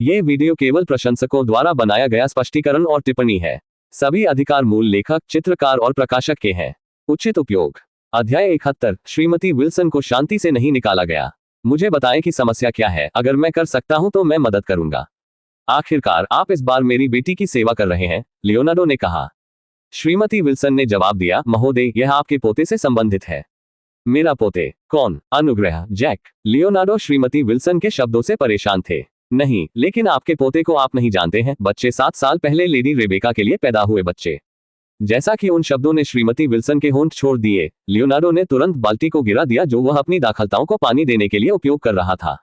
ये वीडियो केवल प्रशंसकों द्वारा बनाया गया स्पष्टीकरण और टिप्पणी है। सभी अधिकार मूल लेखक, चित्रकार और प्रकाशक के हैं। उचित उपयोग। अध्याय 71। श्रीमती विल्सन को शांति से नहीं निकाला गया। मुझे बताएं कि समस्या क्या है। अगर मैं कर सकता हूं तो मैं मदद करूंगा। आखिरकार आप इस बार मेरी बेटी की सेवा कर रहे हैं, लियोनार्डो ने कहा। श्रीमती विल्सन ने जवाब दिया, महोदय, यह आपके पोते से संबंधित है। मेरा पोते? कौन? अनुग्रह, जैक। लियोनार्डो श्रीमती विल्सन के शब्दों से परेशान थे। नहीं, लेकिन आपके पोते को आप नहीं जानते हैं। बच्चे 7 साल पहले लेडी रेबेका के लिए पैदा हुए बच्चे। जैसा कि उन शब्दों ने श्रीमती विल्सन के होंठ छोड़ दिए, लियोनार्डो ने तुरंत बाल्टी को गिरा दिया जो वह अपनी दाखलताओं को पानी देने के लिए उपयोग कर रहा था।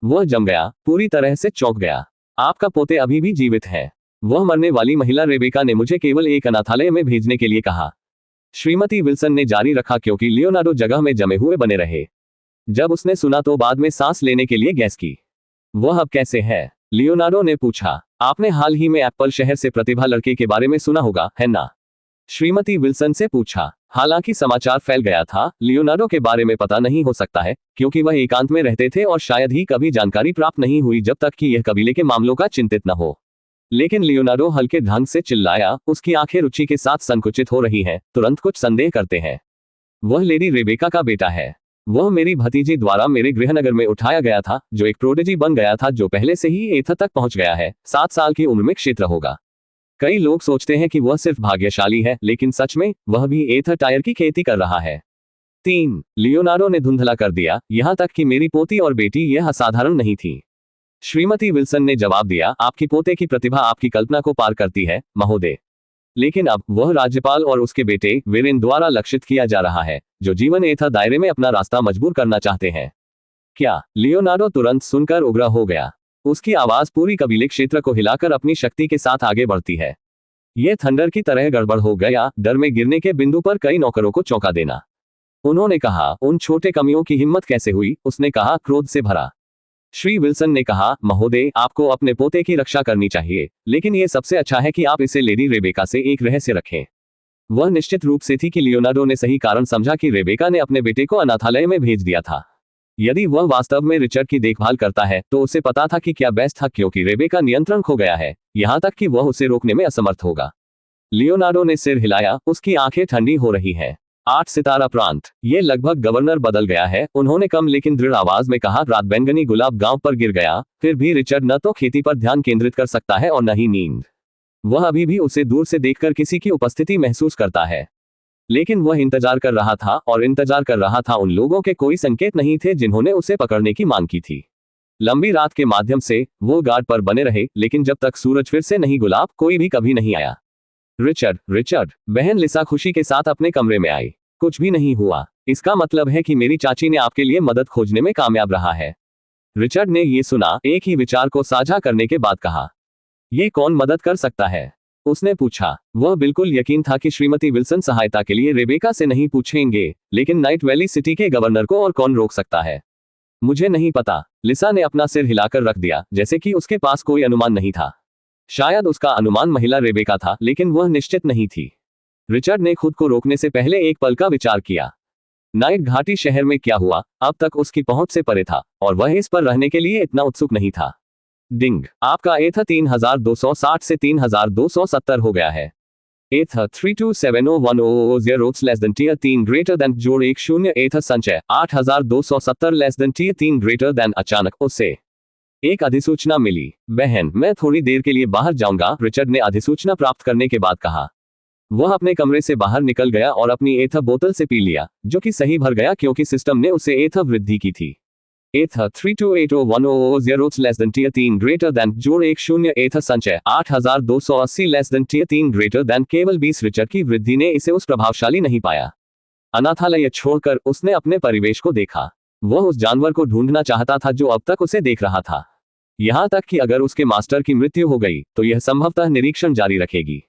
वह जम गया, पूरी तरह से चौंक गया। आपका पोते अभी भी जीवित है। वह मरने वाली महिला रेबेका ने मुझे केवल एक अनाथालय में भेजने के लिए कहा। श्रीमती विल्सन ने जारी रखा क्योंकि लियोनार्डो जगह में जमे हुए बने रहे। जब उसने सुना तो बाद में सांस लेने के लिए गैस की। वह अब कैसे है? लियोनार्डो ने पूछा। आपने हाल ही में एप्पल शहर से प्रतिभा लड़के के बारे में सुना होगा, है ना? श्रीमती विल्सन से पूछा। हालांकि समाचार फैल गया था, लियोनार्डो के बारे में पता नहीं हो सकता है क्योंकि वह एकांत में रहते थे और शायद ही कभी जानकारी प्राप्त नहीं हुई जब तक कि यह कबीले के मामलों का चिंतित न हो। लेकिन लियोनार्डो हल्के ढंग से चिल्लाया, उसकी आंखें रुचि के साथ संकुचित हो रही हैं, तुरंत कुछ संदेह करते हैं। वह लेडी रेबेका का बेटा है। वह मेरी भतीजी द्वारा मेरे गृहनगर में उठाया गया था, जो एक प्रोडिजी बन गया था, जो पहले से ही एथर तक पहुंच गया है। 7 साल की उम्र में क्षेत्र होगा। कई लोग सोचते हैं कि वह सिर्फ भाग्यशाली है, लेकिन सच में वह भी एथर टायर की खेती कर रहा है। 3। लियोनार्डो ने धुंधला कर दिया, यहां तक कि मेरी पोती और बेटी यह असाधारण नहीं थी। श्रीमती विल्सन ने जवाब दिया, आपकी पोते की प्रतिभा आपकी कल्पना को पार करती है, महोदय। लेकिन अब वह राज्यपाल और उसके बेटे वीरेन द्वारा लक्षित किया जा रहा है, जो जीवन एथर दायरे में अपना रास्ता मजबूर करना चाहते हैं। क्या? लियोनार्डो तुरंत सुनकर उग्र हो गया। उसकी आवाज पूरी कबीले क्षेत्र को हिलाकर अपनी शक्ति के साथ आगे बढ़ती है। यह थंडर की तरह गड़बड़ हो गया, डर में गिरने के बिंदु पर कई नौकरों को चौंका देना। उन्होंने कहा, उन छोटे कमियों की हिम्मत कैसे हुई? उसने कहा, क्रोध से भरा। श्री विल्सन ने कहा, महोदय, आपको अपने पोते की रक्षा करनी चाहिए, लेकिन यह सबसे अच्छा है कि आप इसे लेडी रेबेका से एक रहस्य रखें। वह निश्चित रूप से थी कि लियोनार्डो ने सही कारण समझा कि रेबेका ने अपने बेटे को अनाथालय में भेज दिया था। यदि वह वास्तव में रिचर्ड की देखभाल करता है तो उसे पता था कि क्या बेस्ट था, क्योंकि रेबेका नियंत्रण खो गया है, यहां तक कि वह उसे रोकने में असमर्थ होगा। लियोनार्डो ने सिर हिलाया, उसकी आंखें ठंडी हो रही हैं। 8 सितारा प्रांत। ये लगभग गवर्नर बदल गया है, उन्होंने कम लेकिन दृढ़ आवाज में कहा। रात बैंगनी गुलाब गांव पर गिर गया, फिर भी रिचर्ड न तो खेती पर ध्यान केंद्रित कर सकता है और न ही नींद। वह अभी भी उसे दूर से देखकर किसी की उपस्थिति महसूस करता है। लेकिन वह इंतजार कर रहा था, और इंतजार कर रहा था उन लोगों के कोई संकेत नहीं थे जिन्होंने उसे पकड़ने की मांग की थी। लंबी रात के माध्यम से वो गार्ड पर बने रहे, लेकिन जब तक सूरज फिर से नहीं गुलाब, कोई भी कभी नहीं आया। रिचर्ड। बहन लिसा खुशी के साथ अपने कमरे में आई। कुछ भी नहीं हुआ। इसका मतलब है कि मेरी चाची ने आपके लिए मदद खोजने में कामयाब रहा है। रिचर्ड ने यह सुना, एक ही विचार को साझा करने के बाद कहा, यह कौन मदद कर सकता है? उसने पूछा। वह बिल्कुल यकीन था कि श्रीमती विल्सन सहायता के लिए रेबेका से नहीं पूछेंगे, लेकिन नाइट वैली सिटी के गवर्नर को और कौन रोक सकता है? मुझे नहीं पता। लिसा ने अपना सिर हिलाकर रख दिया, जैसे कि उसके पास कोई अनुमान नहीं था। शायद उसका अनुमान महिला रेबेका था, लेकिन वह निश्चित नहीं थी। रिचर्ड ने खुद को रोकने से पहले एक पल का विचार किया। नाइट घाटी शहर में क्या हुआ अब तक उसकी पहुंच से परे था, और वह इस पर रहने के लिए इतना उत्सुक नहीं था। डिंग। आपका एथर 3260 से 3270 हो गया है। एथर 3270100 टियर 3 ग्रेटर देन जोड़ 10 एथर संचय 8270 टियर 3 ग्रेटर देन। अचानक उसे एक अधिसूचना मिली। बहन, मैं थोड़ी देर के लिए बाहर जाऊंगा, रिचर्ड ने अधिसूचना प्राप्त करने के बाद कहा। वह अपने कमरे से बाहर निकल गया और अपनी एथर बोतल से पी लिया, जो कि सही भर गया क्योंकि सिस्टम ने उसे एथर वृद्धि की थी। एथर 3280100 टियर 3 ग्रेटर देन जोड़ 10 एथर संचय 8280 टियर 3 ग्रेटर देन। केवल 20 रिचर्ड की वृद्धि ने इसे उस प्रभावशाली नहीं पाया। अनाथालय छोड़कर उसने अपने परिवेश को देखा। वह उस जानवर को ढूंढना चाहता था जो अब तक उसे देख रहा था। यहां तक कि अगर उसके मास्टर की मृत्यु हो गई तो यह संभवतः निरीक्षण जारी रखेगी।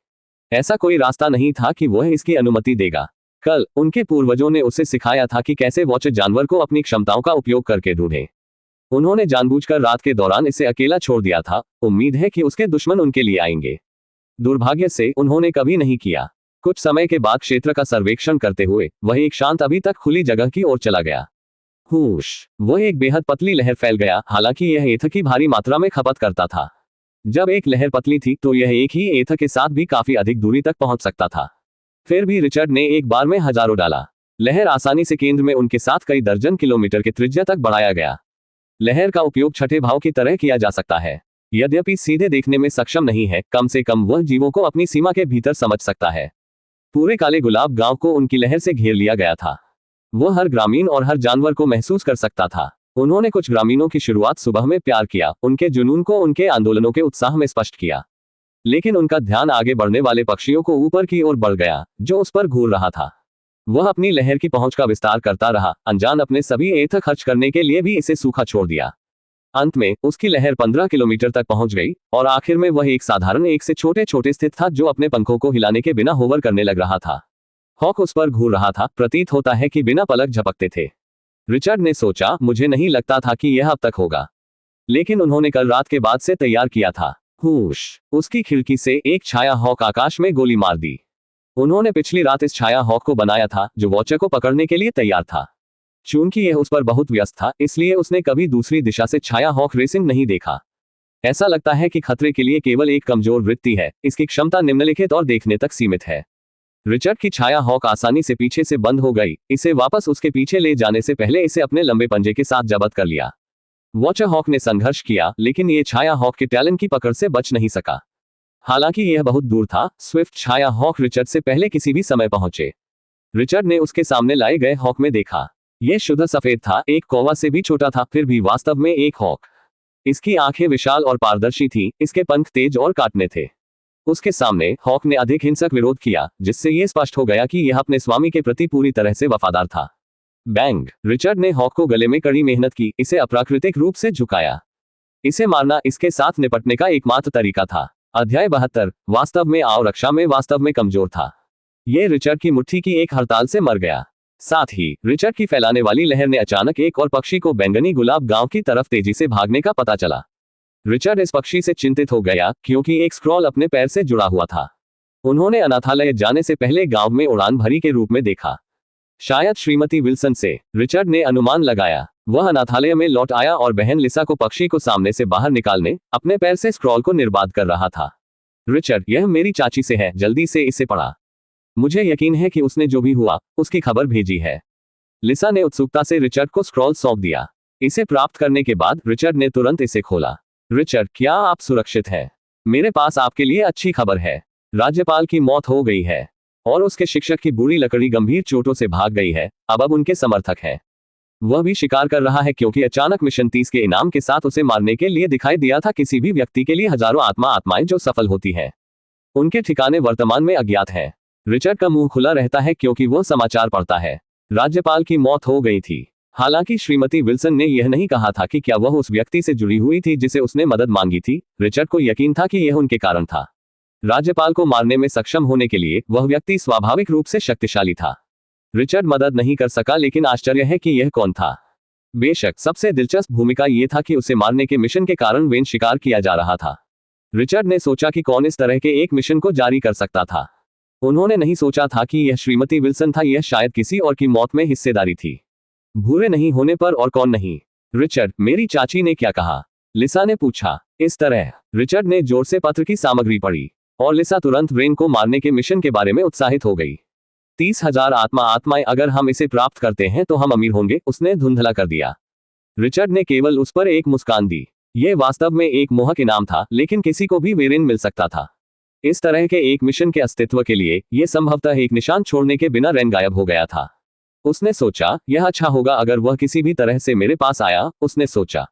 ऐसा कोई रास्ता नहीं था कि वह इसकी अनुमति देगा। कल उनके पूर्वजों ने उसे सिखाया था कि कैसे वॉचर जानवर को अपनी क्षमताओं का उपयोग करके ढूंढे। उन्होंने जानबूझकर रात के दौरान इसे अकेला छोड़ दिया था, उम्मीद है कि उसके दुश्मन उनके लिए आएंगे। दुर्भाग्य से उन्होंने कभी नहीं किया। कुछ समय के बाद क्षेत्र का सर्वेक्षण करते हुए वह एक शांत, अभी तक खुली जगह की ओर चला गया। हुश, वह एक बेहद पतली लहर फैल गया। हालांकि यह एथ की भारी मात्रा में खपत करता था। जब एक लहर पतली थी तो यह एक ही एथ के साथ भी काफी अधिक दूरी तक पहुंच सकता था। फिर भी रिचर्ड ने एक बार में हजारों डाला। लहर आसानी से केंद्र में उनके साथ कई दर्जन किलोमीटर के त्रिज्या तक बढ़ाया गया। लहर का उपयोग छठे भाव की तरह किया जा सकता है। यद्यपि सीधे देखने में सक्षम नहीं है, कम से कम वह जीवों को अपनी सीमा के भीतर समझ सकता है। पूरे काले गुलाब गांव को उनकी लहर से घेर लिया गया था। वह हर ग्रामीण और हर जानवर को महसूस कर सकता था। उन्होंने कुछ ग्रामीणों की शुरुआत सुबह में प्यार किया, उनके जुनून को उनके आंदोलनों के उत्साह में स्पष्ट किया। लेकिन उनका ध्यान आगे बढ़ने वाले पक्षियों को ऊपर की ओर बढ़ गया, जो उस पर घूर रहा था। वह अपनी लहर की पहुंच का विस्तार करता रहा, अनजान अपने सभी एथ खर्च करने के लिए भी इसे सूखा छोड़ दिया। अंत में उसकी लहर 15 किलोमीटर तक पहुंच गई और आखिर में वह एक साधारण एक से छोटे छोटे स्थित था जो अपने पंखों को हिलाने के बिना होवर करने लग रहा था। हॉक उस पर घूर रहा था, प्रतीत होता है कि बिना पलक झपकते थे। रिचर्ड ने सोचा, मुझे नहीं लगता था कि यह अब तक होगा, लेकिन उन्होंने कल रात के बाद से तैयार किया था। हुश, उसकी खिड़की से एक छाया हॉक आकाश में गोली मार दी। उन्होंने पिछली रात इस छाया हॉक को बनाया था जो वॉचर को पकड़ने के लिए तैयार था। चूंकि यह उस पर बहुत व्यस्त था, इसलिए उसने कभी दूसरी दिशा से छाया हॉक रेसिंग नहीं देखा। ऐसा लगता है कि खतरे के लिए केवल एक कमजोर वृत्ति है, इसकी क्षमता निम्नलिखित और देखने तक सीमित है। रिचर्ड की छाया हॉक आसानी से पीछे से बंद हो गई। इसे वापस उसके पीछे ले जाने से पहले इसे अपने लंबे पंजे के साथ जब्त कर लिया। वॉचर हॉक ने संघर्ष किया, लेकिन ये छाया हॉक के टैलेंट की पकड़ से बच नहीं सका। हालांकि यह बहुत दूर था, स्विफ्ट छाया हॉक रिचर्ड से पहले किसी भी समय पहुंचे। रिचर्ड ने उसके सामने लाए गए हॉक में देखा। यह शुद्ध सफेद था, एक कौवा से भी छोटा था, फिर भी वास्तव में एक हॉक। इसकी आंखें विशाल और पारदर्शी थीं, इसके पंख तेज और काटने थे। उसके सामने हॉक ने अधिक हिंसक विरोध किया, जिससे यह स्पष्ट हो गया कि यह अपने स्वामी के प्रति पूरी तरह से वफादार था। बैंग, रिचर्ड ने हॉक को गले में कड़ी मेहनत की, इसे अप्राकृतिक रूप से झुकाया। इसे मारना इसके साथ निपटने का एकमात्र तरीका था। अध्याय 72, वास्तव में आव रक्षा में वास्तव में कमजोर था। यह रिचर्ड की मुट्ठी की एक हड़ताल से मर गया। साथ ही रिचर्ड की फैलाने वाली लहर ने अचानक एक और पक्षी को बैंगनी गुलाब गांव की तरफ तेजी से भागने का पता चला। रिचर्ड इस पक्षी से चिंतित हो गया, क्योंकि एक स्क्रॉल अपने पैर से जुड़ा हुआ था। उन्होंने अनाथालय जाने से पहले गांव में उड़ान भरी के रूप में देखा। शायद श्रीमती विल्सन से, रिचर्ड ने अनुमान लगाया। वह अनाथालय में लौट आया और बहन लिसा को पक्षी को सामने से बाहर निकालने अपने पैर से स्क्रॉल को निर्बाध कर रहा था। रिचर्ड, यह मेरी चाची से है, जल्दी से इसे पढ़ा। मुझे यकीन है कि उसने जो भी हुआ उसकी खबर भेजी है। लिसा ने उत्सुकता से रिचर्ड को स्क्रॉल सौंप दिया। इसे प्राप्त करने के बाद रिचर्ड ने तुरंत इसे खोला। रिचर्ड, क्या आप सुरक्षित हैं? मेरे पास आपके लिए अच्छी खबर है। राज्यपाल की मौत हो गई है और उसके शिक्षक की बुरी लकड़ी गंभीर चोटों से भाग गई है। अब उनके समर्थक हैं। वह भी शिकार कर रहा है, क्योंकि अचानक मिशन 30 के इनाम के साथ उसे मारने के लिए दिखाई दिया था। किसी भी व्यक्ति के लिए हजारों आत्माएं जो सफल होती हैं, उनके ठिकाने वर्तमान में अज्ञात हैं। रिचर्ड का मुंह खुला रहता है क्योंकि वह समाचार पढ़ता है। राज्यपाल की मौत हो गई थी। हालांकि श्रीमती विल्सन ने यह नहीं कहा था कि क्या वह उस व्यक्ति से जुड़ी हुई थी जिसे उसने मदद मांगी थी। रिचर्ड को यकीन था कि यह उनके कारण था। राज्यपाल को मारने में सक्षम होने के लिए वह व्यक्ति स्वाभाविक रूप से शक्तिशाली था। रिचर्ड मदद नहीं कर सका, लेकिन आश्चर्य है कि यह कौन था। बेशक सबसे दिलचस्प भूमिका यह था कि उसे मारने के मिशन के कारण वेन शिकार किया जा रहा था। रिचर्ड ने सोचा कि कौन इस तरह के एक मिशन को जारी कर सकता था। उन्होंने नहीं सोचा था कि यह श्रीमती विल्सन था। यह शायद किसी और की मौत में हिस्सेदारी थी। भूरे नहीं होने पर और कौन नहीं? रिचर्ड, मेरी चाची ने क्या कहा? लिसा ने पूछा। इस तरह रिचर्ड ने जोर से पत्र की सामग्री पढ़ी और लिसा तुरंत वेन को मारने के मिशन के बारे में उत्साहित हो गई। 30,000 आत्माएं, अगर हम इसे प्राप्त करते हैं तो हम अमीर होंगे, उसने धुंधला कर दिया। रिचर्ड ने केवल उस पर एक मुस्कान दी। यह वास्तव में एक मोहक इनाम था, लेकिन किसी को भी वेरिन मिल सकता था। इस तरह के एक मिशन के अस्तित्व के लिए यह संभवतः एक निशान छोड़ने के बिना रेन गायब हो गया था। उसने सोचा, यह अच्छा होगा अगर वह किसी भी तरह से मेरे पास आया, उसने सोचा।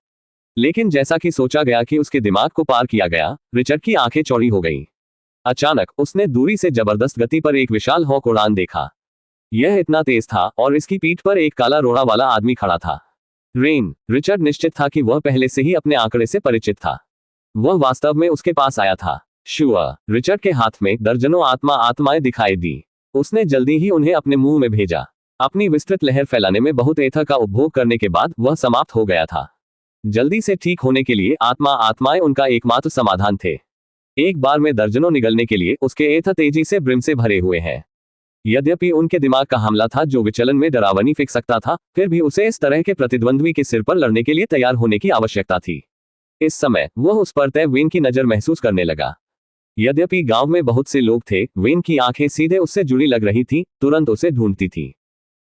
लेकिन जैसा कि सोचा गया कि उसके दिमाग को पार किया गया, रिचर्ड की आंखें चौड़ी हो गईं। अचानक उसने दूरी से जबरदस्त गति पर एक विशाल हॉक उड़ान देखा। यह इतना तेज था और इसकी पीठ पर एक काला रोड़ा वाला आदमी खड़ा था। रेन, रिचर्ड निश्चित था कि वह पहले से ही अपने आंकड़े से परिचित था। वह वास्तव में उसके पास आया था। शुआ, रिचर्ड के हाथ में दर्जनों आत्माएं दिखाई दी। उसने जल्दी ही उन्हें अपने मुंह में भेजा। अपनी विस्तृत लहर फैलाने में बहुत एथर का उपभोग करने के बाद वह समाप्त हो गया था। जल्दी से ठीक होने के लिए आत्माएं उनका एकमात्र समाधान थे। एक बार में दर्जनों निगलने के लिए उसके एथर तेजी से ब्रिम से भरे हुए हैं। यद्यपि उनके दिमाग का हमला था जो विचलन में डरावनी फेंक सकता था, फिर भी उसे इस तरह के प्रतिद्वंद्वी के सिर पर लड़ने के लिए तैयार होने की आवश्यकता थी। इस समय वह उस पर तय वेन की नजर महसूस करने लगा। यद्यपि गांव में बहुत से लोग थे, वेन की आंखें सीधे उससे जुड़ी लग रही थी, तुरंत उसे ढूंढती थी।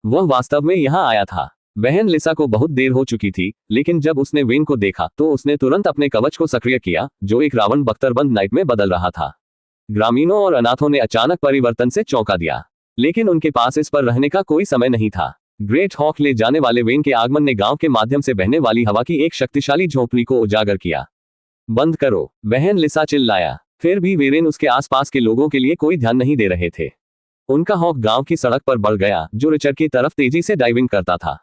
वह वास्तव में यहाँ आया था। बहन लिसा को बहुत देर हो चुकी थी, लेकिन जब उसने वेन को देखा तो उसने तुरंत अपने कवच को सक्रिय किया, जो एक रावण बख्तरबंद नाइट में बदल रहा था। ग्रामीणों और अनाथों ने अचानक परिवर्तन से चौंका दिया, लेकिन उनके पास इस पर रहने का कोई समय नहीं था। ग्रेट हॉक ले जाने वाले वेन के आगमन ने गांव के माध्यम से बहने वाली हवा की एक शक्तिशाली झोंपड़ी को उजागर किया। बंद करो, बहन लिसा चिल्लाया। फिर भी वेरेन उसके आसपास के लोगों के लिए कोई ध्यान नहीं दे रहे थे। उनका हॉक गांव की सड़क पर बढ़ गया, जो रिचर्ड की तरफ तेजी से डाइविंग करता था।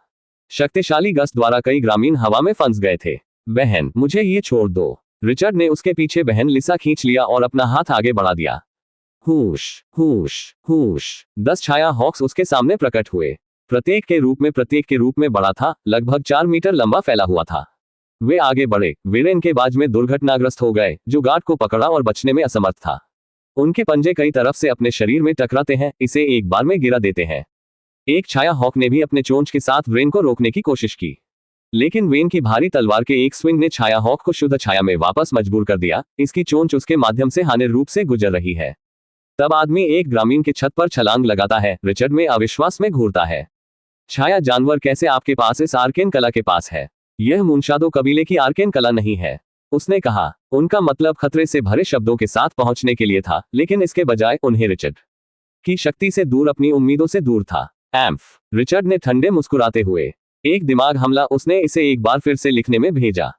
शक्तिशाली गस्त द्वारा कई ग्रामीण हवा में फंस गए थे। बहन, मुझे ये छोड़ दो। रिचर्ड ने उसके पीछे बहन लिसा खींच लिया और अपना हाथ आगे बढ़ा दिया। हुश हुश हुश। 10 छाया हॉक्स उसके सामने प्रकट हुए। प्रत्येक के रूप में बड़ा था, लगभग 4 मीटर लंबा फैला हुआ था। वे आगे बढ़े। वेरेन के बाज में दुर्घटनाग्रस्त हो गए, जो गार्ड को पकड़ा और बचने में असमर्थ था। उनके पंजे कई तरफ से अपने शरीर में टकराते हैं, इसे एक बार में गिरा देते हैं। एक छाया हॉक ने भी अपने चोंच के साथ वेन को रोकने की कोशिश की, लेकिन वेन की भारी तलवार के एक स्विंग ने छाया हॉक को शुद्ध छाया में वापस मजबूर कर दिया। इसकी चोंच उसके माध्यम से हानि रूप से गुजर रही है। तब आदमी एक ग्रामीण के छत पर छलांग लगाता है। रिचर्ड में अविश्वास में घूरता है। छाया जानवर कैसे आपके पास इस आर्केन कला के पास है? यह मुनशादो कबीले की आर्केन कला नहीं है, उसने कहा। उनका मतलब खतरे से भरे शब्दों के साथ पहुंचने के लिए था, लेकिन इसके बजाय उन्हें रिचर्ड की शक्ति से दूर, अपनी उम्मीदों से दूर था। एम्फ, रिचर्ड ने ठंडे मुस्कुराते हुए, एक दिमाग हमला, उसने इसे एक बार फिर से लिखने में भेजा।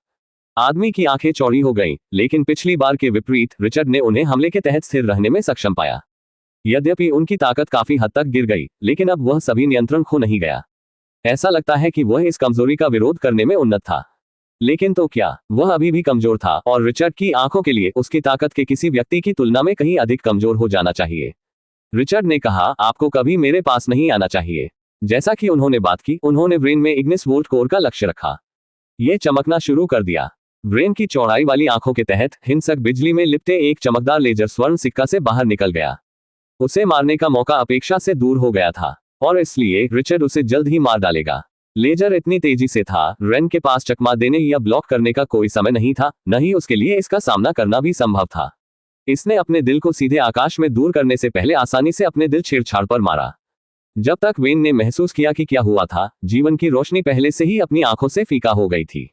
आदमी की आंखें चौड़ी हो गईं, लेकिन पिछली बार के विपरीत रिचर्ड ने उन्हें हमले के तहत स्थिर रहने में सक्षम पाया। यद्यपि उनकी ताकत काफी हद तक गिर गई, लेकिन अब वह सभी नियंत्रण खो नहीं गया। ऐसा लगता है कि वह इस कमजोरी का विरोध करने में उन्नत था। लेकिन तो क्या, वह अभी भी कमजोर था, और रिचर्ड की आंखों के लिए उसकी ताकत के किसी व्यक्ति की तुलना में कहीं अधिक कमजोर हो जाना चाहिए। रिचर्ड ने कहा, आपको कभी मेरे पास नहीं आना चाहिए। जैसा कि उन्होंने बात की, उन्होंने ब्रेन में इग्निस वोल्ट कोर का लक्ष्य रखा। ये चमकना शुरू कर दिया। ब्रेन की चौड़ाई वाली आंखों के तहत हिंसक बिजली में लिपटे एक चमकदार लेजर स्वर्ण सिक्का से बाहर निकल गया। उसे मारने का मौका अपेक्षा से दूर हो गया था, और इसलिए रिचर्ड उसे जल्द ही मार डालेगा। लेजर इतनी तेजी से था, रेन के पास चकमा देने या ब्लॉक करने का कोई समय नहीं था, न ही उसके लिए इसका सामना करना भी संभव था। इसने अपने दिल को सीधे आकाश में दूर करने से पहले आसानी से अपने दिल छेड़छाड़ पर मारा। जब तक वेन ने महसूस किया कि क्या हुआ था, जीवन की रोशनी पहले से ही अपनी आंखों से फीका हो गई थी।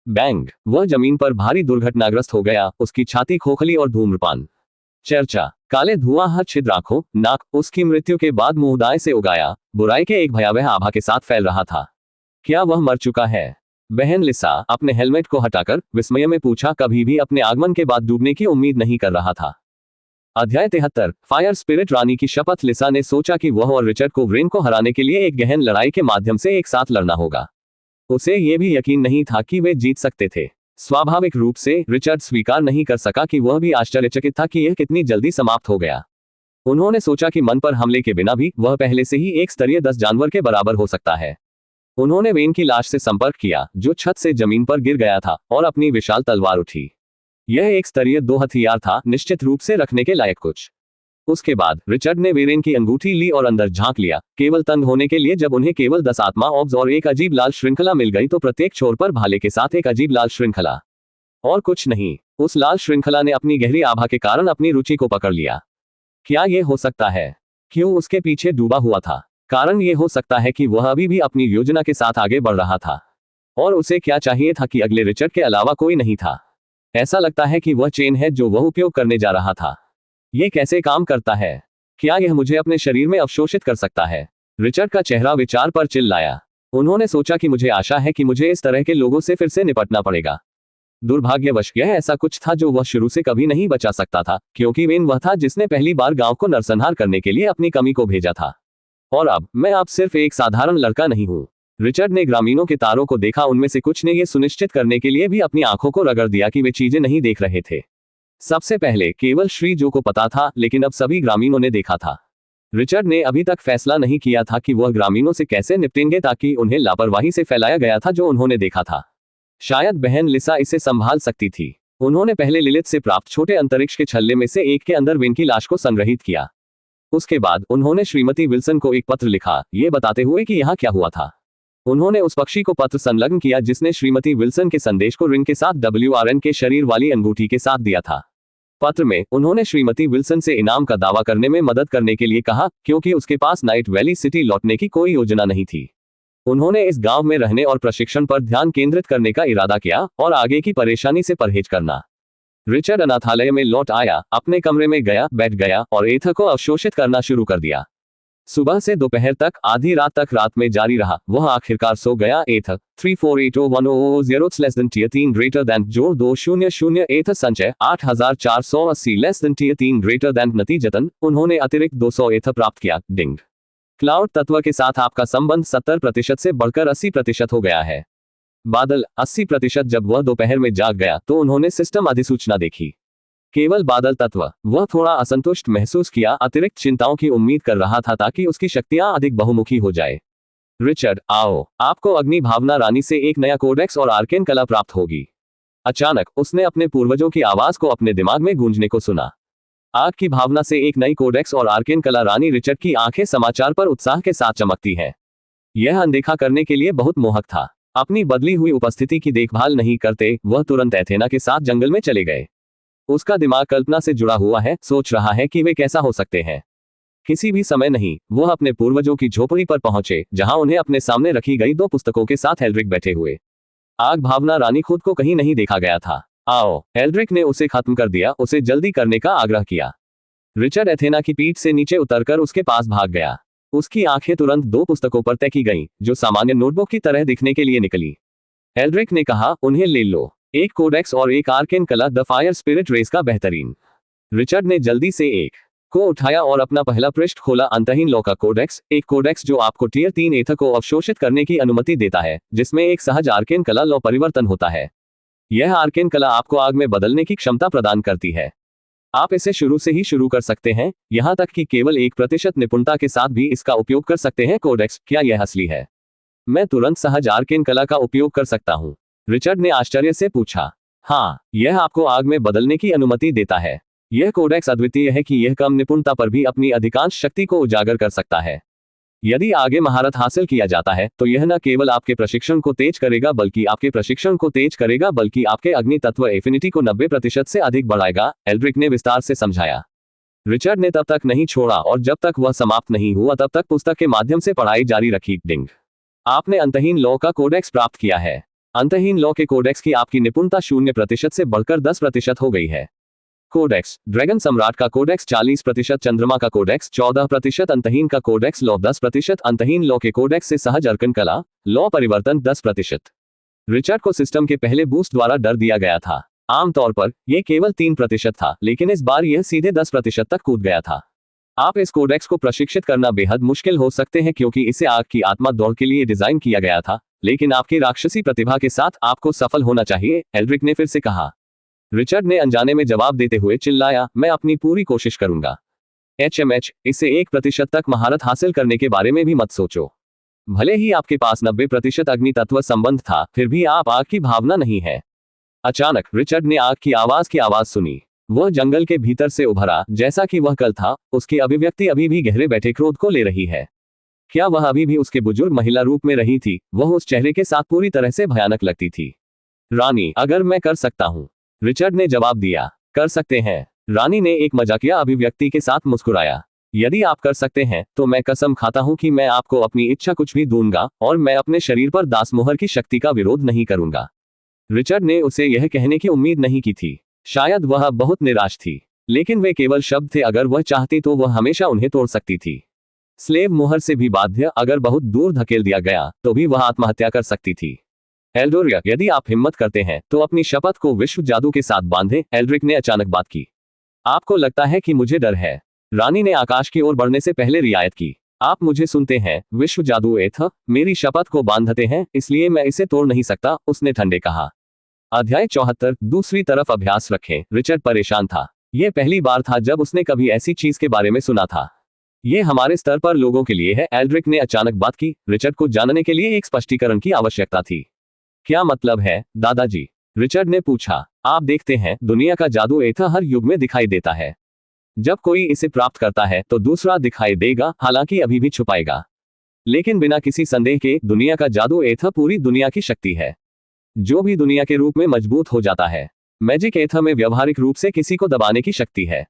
बैंग, वह जमीन पर भारी दुर्घटनाग्रस्त हो गया, उसकी छाती खोखली और धूम्रपान चर्चा, काले धुआं छिद्र आंखों, नाक, उसकी मृत्यु के बाद मुंहदाएं से उगाया, बुराई के एक भयावह आभा के साथ फैल रहा था। क्या वह मर चुका है? बहन लिसा अपने हेलमेट को हटाकर विस्मय में पूछा, कभी भी अपने आगमन के बाद डूबने की उम्मीद नहीं कर रहा था। अध्याय 73, फायर स्पिरिट रानी की शपथ। लिसा ने सोचा कि वह और रिचर्ड को वेन को हराने के लिए एक गहन लड़ाई के माध्यम से एक साथ लड़ना होगा। उसे यह भी यकीन नहीं था कि वे जीत सकते थे। स्वाभाविक रूप से रिचर्ड स्वीकार नहीं कर सका कि वह भी आश्चर्यचकित था कि यह कितनी जल्दी समाप्त हो गया। उन्होंने सोचा कि मन पर हमले के बिना भी वह पहले से ही एक स्तरीय 10 जानवर के बराबर हो सकता है। उन्होंने वेन की लाश से संपर्क किया, जो छत से जमीन पर गिर गया था, और अपनी विशाल तलवार उठी। यह एक स्तरीय 2 हथियार था, निश्चित रूप से रखने के लायक कुछ। उसके बाद रिचर्ड ने वेरेन की अंगूठी ली और अंदर झांक लिया, केवल तंग होने के लिए। जब उन्हें केवल 10 आत्मा ऑब्स और एक अजीब लाल श्रृंखला मिल गई, तो प्रत्येक छोर पर भाले के साथ एक अजीब लाल श्रृंखला, और कुछ नहीं। उस लाल श्रृंखला ने अपनी गहरी आभा के कारण अपनी रुचि को पकड़ लिया। क्या यह हो सकता है? क्यों उसके पीछे डूबा हुआ था? कारण यह हो सकता है कि वह अभी भी अपनी योजना के साथ आगे बढ़ रहा था, और उसे क्या चाहिए था कि अगले रिचर्ड के अलावा कोई नहीं था। ऐसा लगता है कि वह चेन है जो वह उपयोग करने जा रहा था। यह कैसे काम करता है? क्या यह मुझे अपने शरीर में अवशोषित कर सकता है? रिचर्ड का चेहरा विचार पर चिल्लाया। उन्होंने सोचा कि मुझे आशा है कि मुझे इस तरह के लोगों से फिर से निपटना पड़ेगा। दुर्भाग्यवश यह ऐसा कुछ था जो वह शुरू से कभी नहीं बचा सकता था, क्योंकि वेन वह था जिसने पहली बार गांव को नरसंहार करने के लिए अपनी कमी को भेजा था। और अब मैं आप सिर्फ एक साधारण लड़का नहीं हूं। रिचर्ड ने ग्रामीणों के तारों को देखा। उनमें से कुछ ने यह सुनिश्चित करने के लिए भी अपनी आंखों को रगड़ दिया कि वे चीजें नहीं देख रहे थे। सबसे पहले केवल श्री जो को पता था, लेकिन अब सभी ग्रामीणों ने देखा था। रिचर्ड ने अभी तक फैसला नहीं किया था कि वह ग्रामीणों से कैसे निपटेंगे, ताकि उन्हें लापरवाही से फैलाया गया था जो उन्होंने देखा था। शायद बहन लिसा इसे संभाल सकती थी। उन्होंने पहले लिलिथ से प्राप्त छोटे अंतरिक्ष के छल्ले में से एक के अंदर वेन की लाश को संग्रहित किया। उसके बाद उन्होंने श्रीमती विल्सन को एक पत्र लिखा, ये बताते हुए कि यहाँ क्या हुआ था। उन्होंने उस पक्षी को पत्र संलग्न किया जिसने श्रीमती विल्सन के संदेश को रिंग के साथ WRN के शरीर वाली अंगूठी के साथ दिया था। पत्र में उन्होंने श्रीमती विल्सन से इनाम का दावा करने में मदद करने के लिए कहा, क्योंकि उसके पास नाइट वैली सिटी लौटने की कोई योजना नहीं थी। उन्होंने इस गांव में रहने और प्रशिक्षण पर ध्यान केंद्रित करने का इरादा किया और आगे की परेशानी से परहेज करना। रिचर्ड अनाथालय में लौट आया, अपने कमरे में गया, बैठ गया और एथर को अवशोषित करना शुरू कर दिया। सुबह से दोपहर तक, आधी रात तक रात में जारी रहा। वह आखिरकार सो गया। एथर 3480100 ग्रेटर दैन जोड़ 200 एथर संचय 8480 3 ग्रेटर दैन नतीजतन उन्होंने अतिरिक्त 200 एथर प्राप्त किया। डिंग। क्लाउड तत्व के साथ आपका संबंध 70% से बढ़कर 80% हो गया है। बादल 80%। जब वह दोपहर में जाग गया तो उन्होंने सिस्टम अधिसूचना देखी। केवल बादल तत्व। वह थोड़ा असंतुष्ट महसूस किया, अतिरिक्त चिंताओं की उम्मीद कर रहा था ताकि उसकी शक्तियां अधिक बहुमुखी हो जाए। रिचर्ड, आओ, आपको अग्नि भावना रानी से एक नया कोडेक्स और आर्केन कला प्राप्त होगी। अचानक उसने अपने पूर्वजों की आवाज को अपने दिमाग में गूंजने को सुना। आग की भावना से एक नई कोडेक्स और आर्केन कला रानी। रिचर्ड की आंखें समाचार पर उत्साह के साथ चमकती हैं। यह अनदेखा करने के लिए बहुत मोहक था। अपनी बदली हुई उपस्थिति की देखभाल नहीं करते, वह तुरंत एथेना के साथ जंगल में चले गए। उसका दिमाग कल्पना से जुड़ा हुआ है, सोच रहा है कि वे कैसा हो सकते हैं। किसी भी समय नहीं, वह अपने पूर्वजों की झोपड़ी पर पहुंचे, जहां उन्हें अपने सामने रखी गई 2 पुस्तकों के साथ एल्ड्रिक बैठे हुए। आग भावना रानी खुद को कहीं नहीं देखा गया था। आओ, एल्ड्रिक ने उसे खत्म कर दिया, उसे जल्दी करने का आग्रह किया। रिचर्ड एथेना की पीठ से नीचे उतरकर उसके पास भाग गया। उसकी आंखें तुरंत 2 पुस्तकों पर तैकी गईं, जो सामान्य नोटबुक की तरह दिखने के लिए निकली। एल्ड्रिक ने कहा, उन्हें ले लो, एक कोडेक्स और एक आर्केन कला, द फायर स्पिरिट रेस का बेहतरीन। रिचर्ड ने जल्दी से एक को उठाया और अपना पहला पृष्ठ खोला। अंतहीन लॉ का कोडेक्स, एक कोडेक्स जो आपको टियर 3 एथर को अवशोषित करने की अनुमति देता है, जिसमें एक सहज आर्केन कला लॉ परिवर्तन होता है। यह आर्केन कला आपको आग में बदलने की क्षमता प्रदान करती है। आप इसे शुरू से ही शुरू कर सकते हैं, यहां तक कि केवल 1% निपुणता के साथ भी इसका उपयोग कर सकते हैं। कोडेक्स, क्या यह असली है? मैं तुरंत सहज आर्केन कला का उपयोग कर सकता हूं? रिचर्ड ने आश्चर्य से पूछा। हाँ, यह आपको आग में बदलने की अनुमति देता है। यह कोडेक्स अद्वितीय है कि यह कम निपुणता पर भी अपनी अधिकांश शक्ति को उजागर कर सकता है। यदि आगे महारत हासिल किया जाता है तो यह न केवल आपके प्रशिक्षण को तेज करेगा बल्कि आपके अग्नि तत्व एफिनिटी को 90% से अधिक बढ़ाएगा, एल्ड्रिक ने विस्तार से समझाया। रिचर्ड ने तब तक नहीं छोड़ा और जब तक वह समाप्त नहीं हुआ तब तक पुस्तक के माध्यम से पढ़ाई जारी रखी। डिंग। आपने अंतहीन लॉ का कोडेक्स प्राप्त किया है। अंतहीन लॉ के कोडेक्स की आपकी निपुणता 0% से बढ़कर 10% हो गई है। कोडेक्स, ड्रैगन सम्राट का कोडेक्स 40%, चंद्रमा का कोडेक्स 14%, अंतहीन का कोडेक्स लॉ 10%, अंतहीन लॉ के कोडेक्स से सहज अर्कन कला लॉ परिवर्तन 10%। रिचर्ड को सिस्टम के पहले बूस्ट द्वारा डर दिया गया था। आमतौर पर यह केवल 3% था, लेकिन इस बार यह सीधे 10% तक कूद गया था। आप इस कोडेक्स को प्रशिक्षित करना बेहद मुश्किल हो सकते हैं क्योंकि इसे आग की आत्मा दौड़ के लिए डिजाइन किया गया था, लेकिन आपकी राक्षसी प्रतिभा के साथ आपको सफल होना चाहिए, एल्ड्रिक ने फिर से कहा। रिचर्ड ने अनजाने में जवाब देते हुए चिल्लाया, मैं अपनी पूरी कोशिश करूंगा। HMH, इससे 1% तक महारत हासिल करने के बारे में भी मत सोचो। भले ही आपके पास 90% अग्नि तत्व संबंध था, फिर भी आप आग की भावना नहीं है। अचानक रिचर्ड ने आग की आवाज सुनी। वह जंगल के भीतर से उभरा, जैसा कि वह कल था। उसकी अभिव्यक्ति अभी भी गहरे बैठे क्रोध को ले रही है। क्या वह अभी भी उसके बुजुर्ग महिला रूप में रही थी? वह उस चेहरे के साथ पूरी तरह से भयानक लगती थी। रानी, अगर मैं कर सकता हूं, रिचर्ड ने जवाब दिया। कर सकते हैं। रानी ने एक मजाकिया अभिव्यक्ति के साथ मुस्कुराया। यदि आप कर सकते हैं तो मैं कसम खाता हूं कि मैं आपको अपनी इच्छा कुछ भी दूंगा और मैं अपने शरीर पर दासमोहर की शक्ति का विरोध नहीं करूंगा। रिचर्ड ने उसे यह कहने की उम्मीद नहीं की थी। शायद वह बहुत निराश थी, लेकिन वे केवल शब्द थे। अगर वह चाहती तो वह हमेशा उन्हें तोड़ सकती थी। स्लेव मोहर से भी बाध्य, अगर बहुत दूर धकेल दिया गया तो भी वह आत्महत्या कर सकती थी। एल्डोरिया, यदि आप हिम्मत करते हैं तो अपनी शपथ को विश्व जादू के साथ बांधें, एल्ड्रिक ने अचानक बात की। आपको लगता है कि मुझे डर है? रानी ने आकाश की ओर बढ़ने से पहले रियायत की। आप मुझे सुनते हैं, विश्व जादू एथ मेरी शपथ को बांधते हैं, इसलिए मैं इसे तोड़ नहीं सकता, उसने ठंडे कहा। अध्याय 74। दूसरी तरफ अभ्यास रखें। रिचर्ड परेशान था। यह पहली बार था जब उसने कभी ऐसी चीज के बारे में सुना था। यह हमारे स्तर पर लोगों के लिए है, एल्ड्रिक ने अचानक बात की। रिचर्ड को जानने के लिए एक स्पष्टीकरण की आवश्यकता थी। क्या मतलब है, दादाजी? रिचर्ड ने पूछा। आप देखते हैं, दुनिया का जादू एथ हर युग में दिखाई देता है। जब कोई इसे प्राप्त करता है तो दूसरा दिखाई देगा, हालांकि अभी भी छुपाएगा। लेकिन बिना किसी संदेह के दुनिया का जादू एथा पूरी दुनिया की शक्ति है, जो भी दुनिया के रूप में मजबूत हो जाता है। मैजिक एथा में व्यवहारिक रूप से किसी को दबाने की शक्ति है।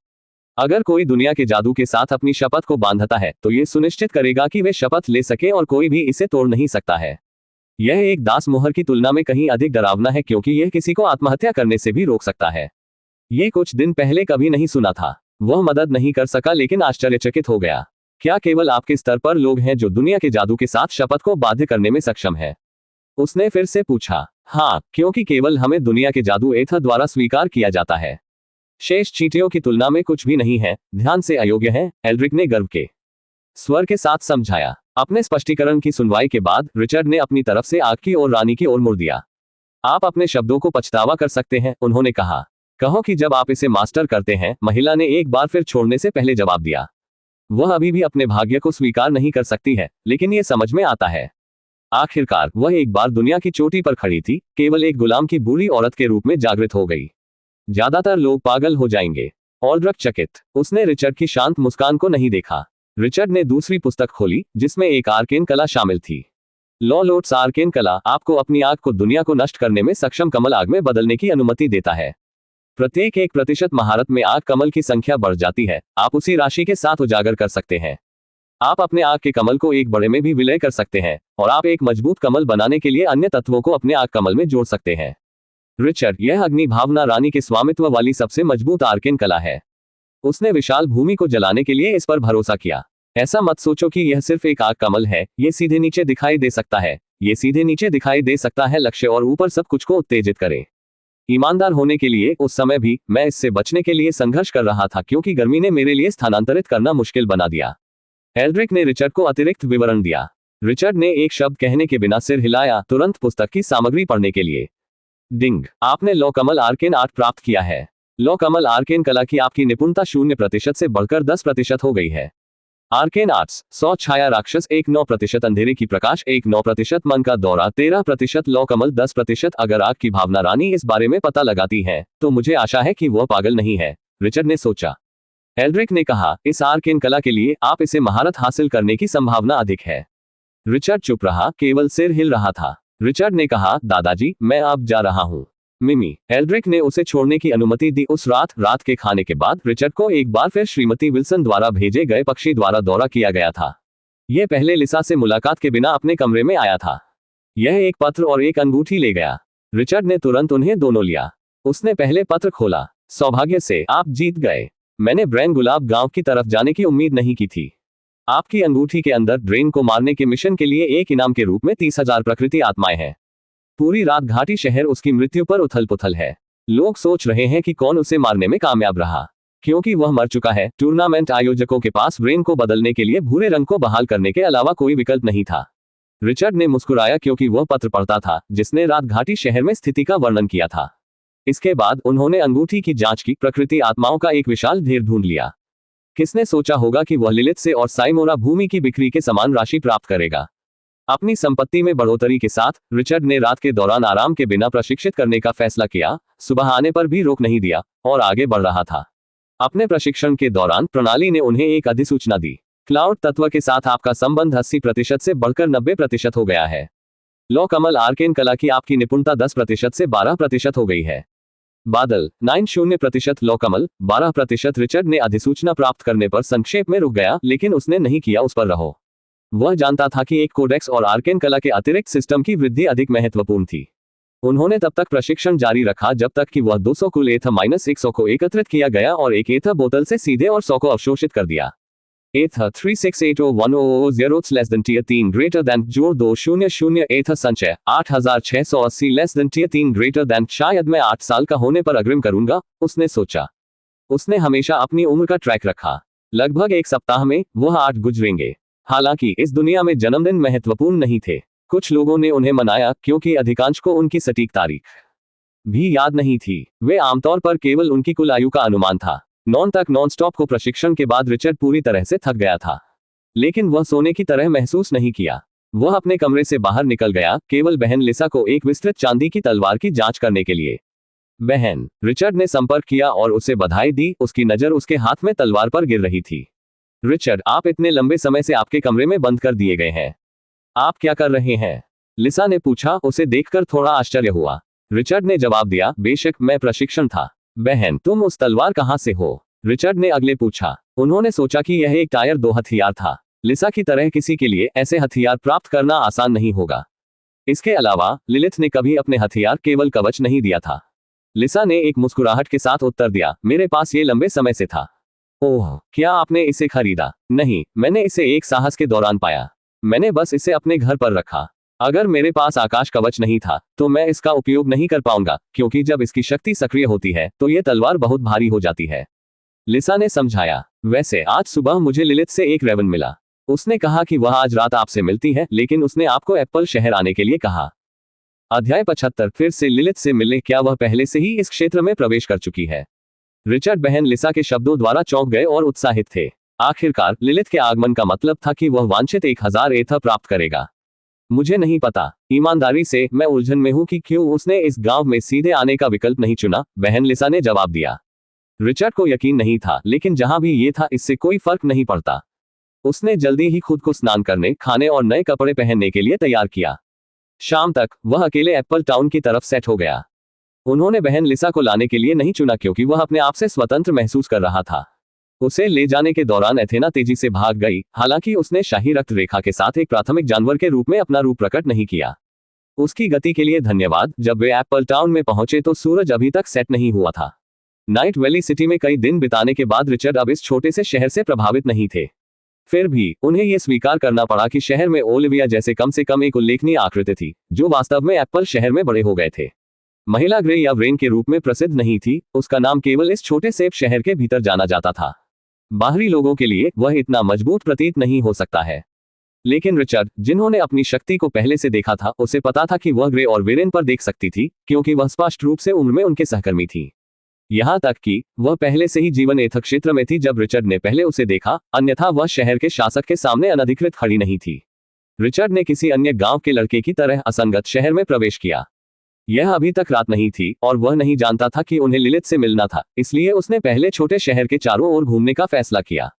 अगर कोई दुनिया के जादू के साथ अपनी शपथ को बांधता है तो ये सुनिश्चित करेगा कि वे शपथ ले सके और कोई भी इसे तोड़ नहीं सकता है। यह एक दास मोहर की तुलना में कहीं अधिक डरावना है, क्योंकि यह किसी को आत्महत्या करने से भी रोक सकता है। ये कुछ दिन पहले कभी नहीं सुना था। वह मदद नहीं कर सका, लेकिन आश्चर्यचकित हो गया। क्या केवल आपके स्तर पर लोग हैं जो दुनिया के जादू के साथ शपथ को बाध्य करने में सक्षम है? उसने फिर से पूछा। हाँ, क्योंकि केवल हमें दुनिया के जादू एथा द्वारा स्वीकार किया जाता है। शेष चींटियों की तुलना में कुछ भी नहीं है, ध्यान से अयोग्य है, एल्ड्रिक ने गर्व के स्वर के साथ समझाया। अपने स्पष्टीकरण की सुनवाई के बाद रिचर्ड ने अपनी तरफ से आग की ओर रानी की ओर मुड़ दिया। आप अपने शब्दों को पछतावा कर सकते हैं, उन्होंने कहा। कहो कि जब आप इसे मास्टर करते हैं, महिला ने एक बार फिर छोड़ने से पहले जवाब दिया। वह अभी भी अपने भाग्य को स्वीकार नहीं कर सकती है, लेकिन यह समझ में आता है। आखिरकार वह एक बार दुनिया की चोटी पर खड़ी थी, केवल एक गुलाम की बुरी औरत के रूप में जागृत हो गई। ज्यादातर लोग पागल हो जाएंगे। ऑल्ड्रक चकित, उसने रिचर्ड की शांत मुस्कान को नहीं देखा। रिचर्ड ने दूसरी पुस्तक खोली, जिसमें एक आर्केन कला शामिल थी। लॉ लोट्स आर्केन कला आपको अपनी आग को दुनिया को नष्ट करने में सक्षम कमल आग में बदलने की अनुमति देता है। प्रत्येक 1% महारत में आग कमल की संख्या बढ़ जाती है। आप उसी राशि के साथ उजागर कर सकते हैं। आप अपने आग के कमल को एक बड़े में भी विलय कर सकते हैं, और आप एक मजबूत कमल बनाने के लिए अन्य तत्वों को अपने आग कमल में जोड़ सकते हैं। रिचर्ड, यह अग्नि भावना रानी के स्वामित्व वाली सबसे मजबूत आर्केन कला है। उसने विशाल भूमि को जलाने के लिए इस पर भरोसा किया। ऐसा मत सोचो कि यह सिर्फ एक आग कमल है, ये सीधे नीचे दिखाई दे सकता है। ये सीधे नीचे दिखाई दे सकता है लक्ष्य और ऊपर सब कुछ को उत्तेजित करे। ईमानदार होने के लिए उस समय भी मैं इससे बचने के लिए संघर्ष कर रहा था, क्योंकि गर्मी ने मेरे लिए स्थानांतरित करना मुश्किल बना दिया। एल्ड्रिक ने रिचर्ड को अतिरिक्त विवरण दिया। रिचर्ड ने एक शब्द कहने के बिना सिर हिलाया, तुरंत पुस्तक की सामग्री पढ़ने के लिए। डिंग, आपने लॉ कमल आर्केन आर्ट प्राप्त किया है। लॉ कमल आर्केन कला की आपकी निपुणता 0% से बढ़कर 10% हो गई है। आर्केन आर्ट्स 100 छाया राक्षस 1 अंधेरे की प्रकाश 1 मन का दौरा 13 लॉ कमल 10%। अगर आग की भावना रानी इस बारे में पता लगाती है तो मुझे आशा है कि वह पागल नहीं है, रिचर्ड ने सोचा। एल्ड्रिक ने कहा, इस आर्केन कला के लिए आप इसे महारत हासिल करने की संभावना अधिक है। रिचर्ड चुप रहा, केवल सिर हिल रहा था। रिचर्ड ने कहा, दादाजी मैं अब जा रहा हूं। मिमी, एल्ड्रिक ने उसे छोड़ने की अनुमति दी। उस रात के खाने के बाद रिचर्ड को एक बार फिर श्रीमती विल्सन द्वारा भेजे गए पक्षी द्वारा दौरा किया गया था। यह पहले लिसा से मुलाकात के बिना अपने कमरे में आया था। यह एक पत्र और एक अंगूठी ले गया। रिचर्ड ने तुरंत उन्हें दोनों लिया। उसने पहले पत्र खोला। सौभाग्य से आप जीत गए। मैंने ब्रेन गुलाब गांव की तरफ जाने की उम्मीद नहीं की थी। आपकी अंगूठी के अंदर ड्रेन को मारने के मिशन के लिए एक इनाम के रूप में 30,000 प्रकृति आत्माएं हैं। पूरी रात घाटी शहर उसकी मृत्यु पर उथल पुथल है। लोग सोच रहे हैं कि कौन उसे मारने में कामयाब रहा, क्योंकि वह मर चुका है। टूर्नामेंट आयोजकों के पास ब्रेन को बदलने के लिए भूरे रंग को बहाल करने के अलावा कोई विकल्प नहीं था। रिचर्ड ने मुस्कुराया, क्योंकि वह पत्र पढ़ता था जिसने रात घाटी शहर में स्थिति का वर्णन किया था। इसके बाद उन्होंने अंगूठी की जांच की। प्रकृति आत्माओं का एक विशाल ढेर ढूंढ लिया। किसने सोचा होगा कि वह लिलिथ से और साइमोरा भूमि की बिक्री के समान राशि प्राप्त करेगा। अपनी संपत्ति में बढ़ोतरी के साथ रिचर्ड ने रात के दौरान आराम के बिना प्रशिक्षित करने का फैसला किया। सुबह आने पर भी रोक नहीं दिया और आगे बढ़ रहा था। अपने प्रशिक्षण के दौरान प्रणाली ने उन्हें एक अधिसूचना दी। क्लाउड तत्व के साथ आपका संबंध 80% से बढ़कर 90% हो गया है। लॉ कमल आर्केन कला की आपकी निपुणता 10% से 12% हो गई है। बादल 90% लॉ कमल 12%। रिचर्ड ने अधिसूचना प्राप्त करने पर संक्षेप में रुक गया, लेकिन उसने नहीं किया उस पर रहो। वह जानता था कि एक कोडेक्स और आर्केन कला के अतिरिक्त सिस्टम की वृद्धि अधिक महत्वपूर्ण थी। उन्होंने तब तक प्रशिक्षण जारी रखा जब तक कि वह 200 कुल एथा-100 को एकत्रित किया गया और एक एथा बोतल से सीधे और 100 को अवशोषित कर दिया। एथा 3680100 less than tier 3 greater than जोड़ 200 एथा संचय 8680 less than tier 3 greater than. शायद मैं 8 साल का होने पर अग्रिम करूंगा, उसने सोचा। उसने हमेशा अपनी उम्र का ट्रैक रखा। लगभग एक सप्ताह में वह 8 गुजरेंगे। हालांकि इस दुनिया में जन्मदिन महत्वपूर्ण नहीं थे। कुछ लोगों ने उन्हें मनाया, क्योंकि अधिकांश को उनकी सटीक तारीख भी याद नहीं थी। वे आमतौर पर केवल उनकी कुल आयु का अनुमान था। नॉन स्टॉप को प्रशिक्षण के बाद रिचर्ड पूरी तरह से थक गया था, लेकिन वह सोने की तरह महसूस नहीं किया। वह अपने कमरे से बाहर निकल गया, केवल बहन लिसा को एक विस्तृत चांदी की तलवार की जांच करने के लिए। बहन। रिचर्ड ने संपर्क किया और उसे बधाई दी। उसकी नजर उसके हाथ में तलवार पर गिर रही थी। रिचर्ड, आप इतने लंबे समय से आपके कमरे में बंद कर दिए गए हैं। आप क्या कर रहे हैं? लिसा ने पूछा। उसे देखकर थोड़ा आश्चर्य हुआ। रिचर्ड ने जवाब दिया, बेशक, मैं प्रशिक्षण था। बहन, तुम उस तलवार कहाँ से हो? रिचर्ड ने अगले पूछा। उन्होंने सोचा कि यह एक टायर 2 हथियार था। लिसा की तरह किसी के लिए ऐसे हथियार प्राप्त करना आसान नहीं होगा। इसके अलावा लिलिथ ने कभी अपने हथियार केवल कवच नहीं दिया था। लिसा ने एक मुस्कुराहट के साथ उत्तर दिया, मेरे पास ये लंबे समय से था। ओह, क्या आपने इसे खरीदा? नहीं, मैंने इसे एक साहस के दौरान पाया। मैंने बस इसे अपने घर पर रखा। अगर मेरे पास आकाश कवच नहीं था तो मैं इसका उपयोग नहीं कर पाऊंगा, क्योंकि जब इसकी शक्ति सक्रिय होती है तो ये तलवार बहुत भारी हो जाती है। लिसा ने समझाया। वैसे आज सुबह मुझे लिलिथ से एक रेवन मिला। उसने कहा कि वह आज रात आपसे मिलती है, लेकिन उसने आपको एप्पल शहर आने के लिए कहा। अध्याय 75। फिर से लिलिथ से मिलने। क्या वह पहले से ही इस क्षेत्र में प्रवेश कर चुकी है? रिचर्ड बहन लिसा के शब्दों द्वारा चौंक गए और उत्साहित थे। आखिरकार लिलिथ के आगमन का मतलब था कि वह वांछित 1000 एथा प्राप्त करेगा। मुझे नहीं पता, ईमानदारी से मैं उलझन में हूं कि क्यों उसने इस गांव में सीधे आने का विकल्प नहीं चुना, बहन लिसा ने जवाब दिया। रिचर्ड को यकीन नहीं था, लेकिन जहां भी ये था इससे कोई फर्क नहीं पड़ता। उसने जल्दी ही खुद को स्नान करने, खाने और नए कपड़े पहनने के लिए तैयार किया। शाम तक वह अकेले एप्पल टाउन की तरफ सेट हो गया। उन्होंने बहन लिसा को लाने के लिए नहीं चुना क्योंकि वह अपने आप से स्वतंत्र महसूस कर रहा था। उसे ले जाने के दौरान एथेना तेजी से भाग गई। हालांकि उसने शाही रक्त रेखा के साथ एक प्राथमिक जानवर के रूप में अपना रूप प्रकट नहीं किया। उसकी गति के लिए धन्यवाद। जब वे एप्पल टाउन में पहुंचे तो सूरज अभी तक सेट नहीं हुआ था। नाइट वैली सिटी में कई दिन बिताने के बाद रिचर्ड अब इस छोटे से शहर से प्रभावित नहीं थे। फिर भी उन्हें यह स्वीकार करना पड़ा कि शहर में ओलिविया जैसे कम से कम एक उल्लेखनीय आकृति थी, जो वास्तव में एप्पल शहर में बड़े हो गए थे। महिला ग्रे या व्रेन के रूप में प्रसिद्ध नहीं थी। उसका नाम केवल इस छोटे से शहर के भीतर जाना जाता था। बाहरी लोगों के लिए वह इतना मजबूत प्रतीत नहीं हो सकता है, लेकिन रिचर्ड, जिन्होंने अपनी शक्ति को पहले से देखा था, उसे पता था कि वह ग्रे और वेरेन पर देख सकती थी, क्योंकि वह स्पष्ट रूप से उम्र में उनके सहकर्मी थी। यहां तक कि वह पहले से ही जीवन एथ क्षेत्र में थी जब रिचर्ड ने पहले उसे देखा, अन्यथा वह शहर के शासक के सामने अनधिकृत खड़ी नहीं थी। रिचर्ड ने किसी अन्य गांव के लड़के की तरह असंगत शहर में प्रवेश किया। यह अभी तक रात नहीं थी और वह नहीं जानता था कि उन्हें लिलिथ से मिलना था, इसलिए उसने पहले छोटे शहर के चारों ओर घूमने का फैसला किया।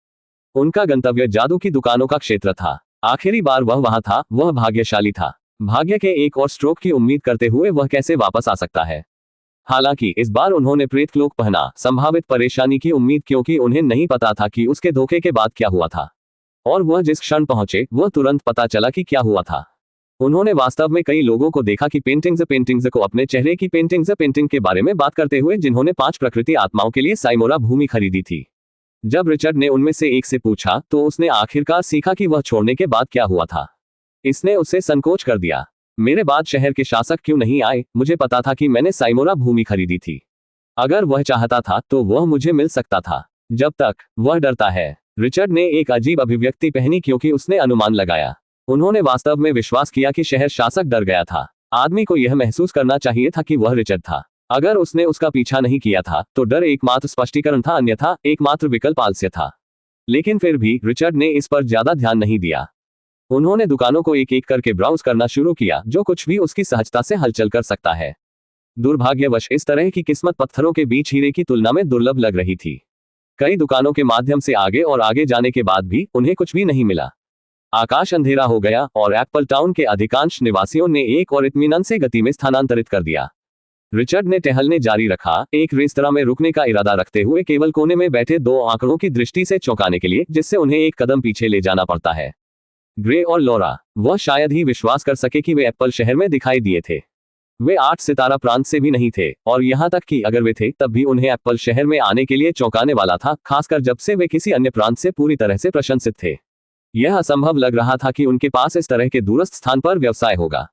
उनका गंतव्य जादू की दुकानों का क्षेत्र था। आखिरी बार वह वहां था, वह भाग्यशाली था। भाग्य के एक और स्ट्रोक की उम्मीद करते हुए वह कैसे वापस आ सकता है। हालांकि इस बार उन्होंने प्रेतक्लोक पहना, संभावित परेशानी की उम्मीद, क्योंकि उन्हें नहीं पता था कि उसके धोखे के बाद क्या हुआ था। और वह जिस क्षण पहुंचे वह तुरंत पता चला कि क्या हुआ था। उन्होंने वास्तव में कई लोगों को देखा कि पेंटिंग्स को अपने चेहरे की पेंटिंग के बारे में बात करते हुए, जिन्होंने 5 प्रकृति आत्माओं के लिए साइमोरा भूमि खरीदी थी। जब रिचर्ड ने उनमें से एक से पूछा तो उसने आखिरकार सीखा कि वह छोड़ने के बाद क्या हुआ था। इसने उसे संकोच कर दिया। मेरे बाद शहर के शासक क्यों नहीं आए? मुझे पता था कि मैंने साइमोरा भूमि खरीदी थी। अगर वह चाहता था तो वह मुझे मिल सकता था। जब तक वह डरता है। रिचर्ड ने एक अजीब अभिव्यक्ति पहनी क्योंकि उसने अनुमान लगाया। उन्होंने वास्तव में विश्वास किया कि शहर शासक डर गया था। आदमी को यह महसूस करना चाहिए था कि वह रिचर्ड था। अगर उसने उसका पीछा नहीं किया था तो डर एकमात्र स्पष्टीकरण था, अन्यथा एकमात्र विकल्प आलस्य था। लेकिन फिर भी रिचर्ड ने इस पर ज्यादा ध्यान नहीं दिया। उन्होंने दुकानों को एक एक करके ब्राउज करना शुरू किया, जो कुछ भी उसकी सहजता से हलचल कर सकता है। दुर्भाग्यवश इस तरह की किस्मत पत्थरों के बीच हीरे की तुलना में दुर्लभ लग रही थी। कई दुकानों के माध्यम से आगे और आगे जाने के बाद भी उन्हें कुछ भी नहीं मिला। आकाश अंधेरा हो गया और एप्पल टाउन के अधिकांश निवासियों ने एक और इत्मीनान से गति में स्थानांतरित कर दिया। रिचर्ड ने टहलने जारी रखा, एक रेस्तरां में रुकने का इरादा रखते हुए, केवल कोने में बैठे 2 आंकड़ों की दृष्टि से चौंकाने के लिए, जिससे उन्हें एक कदम पीछे ले जाना पड़ता है। ग्रे और लॉरा। वह शायद ही विश्वास कर सके कि वे एप्पल शहर में दिखाई दिए थे। वे 8 सितारा प्रांत से भी नहीं थे, और यहां तक कि अगर वे थे तब भी उन्हें एप्पल शहर में आने के लिए चौंकाने वाला था, खासकर जब से वे किसी अन्य प्रांत से पूरी तरह से प्रशंसित थे। यह असंभव लग रहा था कि उनके पास इस तरह के दूरस्थ स्थान पर व्यवसाय होगा।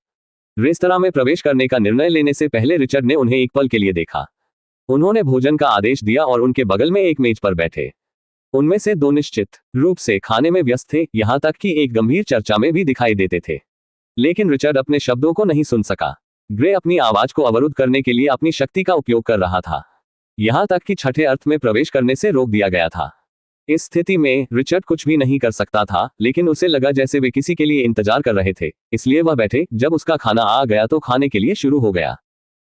रेस्तरां में प्रवेश करने का निर्णय लेने से पहले रिचर्ड ने उन्हें एक पल के लिए देखा। उन्होंने भोजन का आदेश दिया और उनके बगल में एक मेज पर बैठे। उनमें से 2 निश्चित रूप से खाने में व्यस्त थे, यहां तक कि एक गंभीर चर्चा में भी दिखाई देते थे। लेकिन रिचर्ड अपने शब्दों को नहीं सुन सका। ग्रे अपनी आवाज को अवरुद्ध करने के लिए अपनी शक्ति का उपयोग कर रहा था, यहां तक कि छठे अर्थ में प्रवेश करने से रोक दिया गया था। इस स्थिति में रिचर्ड कुछ भी नहीं कर सकता था, लेकिन उसे लगा जैसे वे किसी के लिए इंतजार कर रहे थे, इसलिए वह बैठे। जब उसका खाना आ गया तो खाने के लिए शुरू हो गया।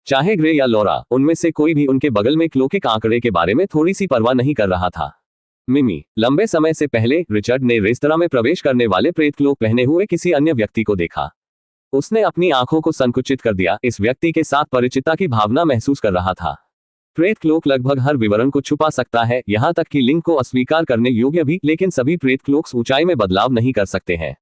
चाहे ग्रे या लॉरा, उनमें से कोई भी उनके बगल में क्लोकिक आंकड़े के बारे में थोड़ी सी परवाह नहीं कर रहा था। मिमी, लंबे समय से पहले रिचर्ड ने रेस्तरां में प्रवेश करने वाले प्रेत क्लोक पहने हुए किसी अन्य व्यक्ति को देखा। उसने अपनी आंखों को संकुचित कर दिया, इस व्यक्ति के साथ परिचितता की भावना महसूस कर रहा था। प्रेत क्लोक लगभग हर विवरण को छुपा सकता है, यहां तक कि लिंग को अस्वीकार करने योग्य भी, लेकिन सभी प्रेत क्लोक्स ऊंचाई में बदलाव नहीं कर सकते हैं।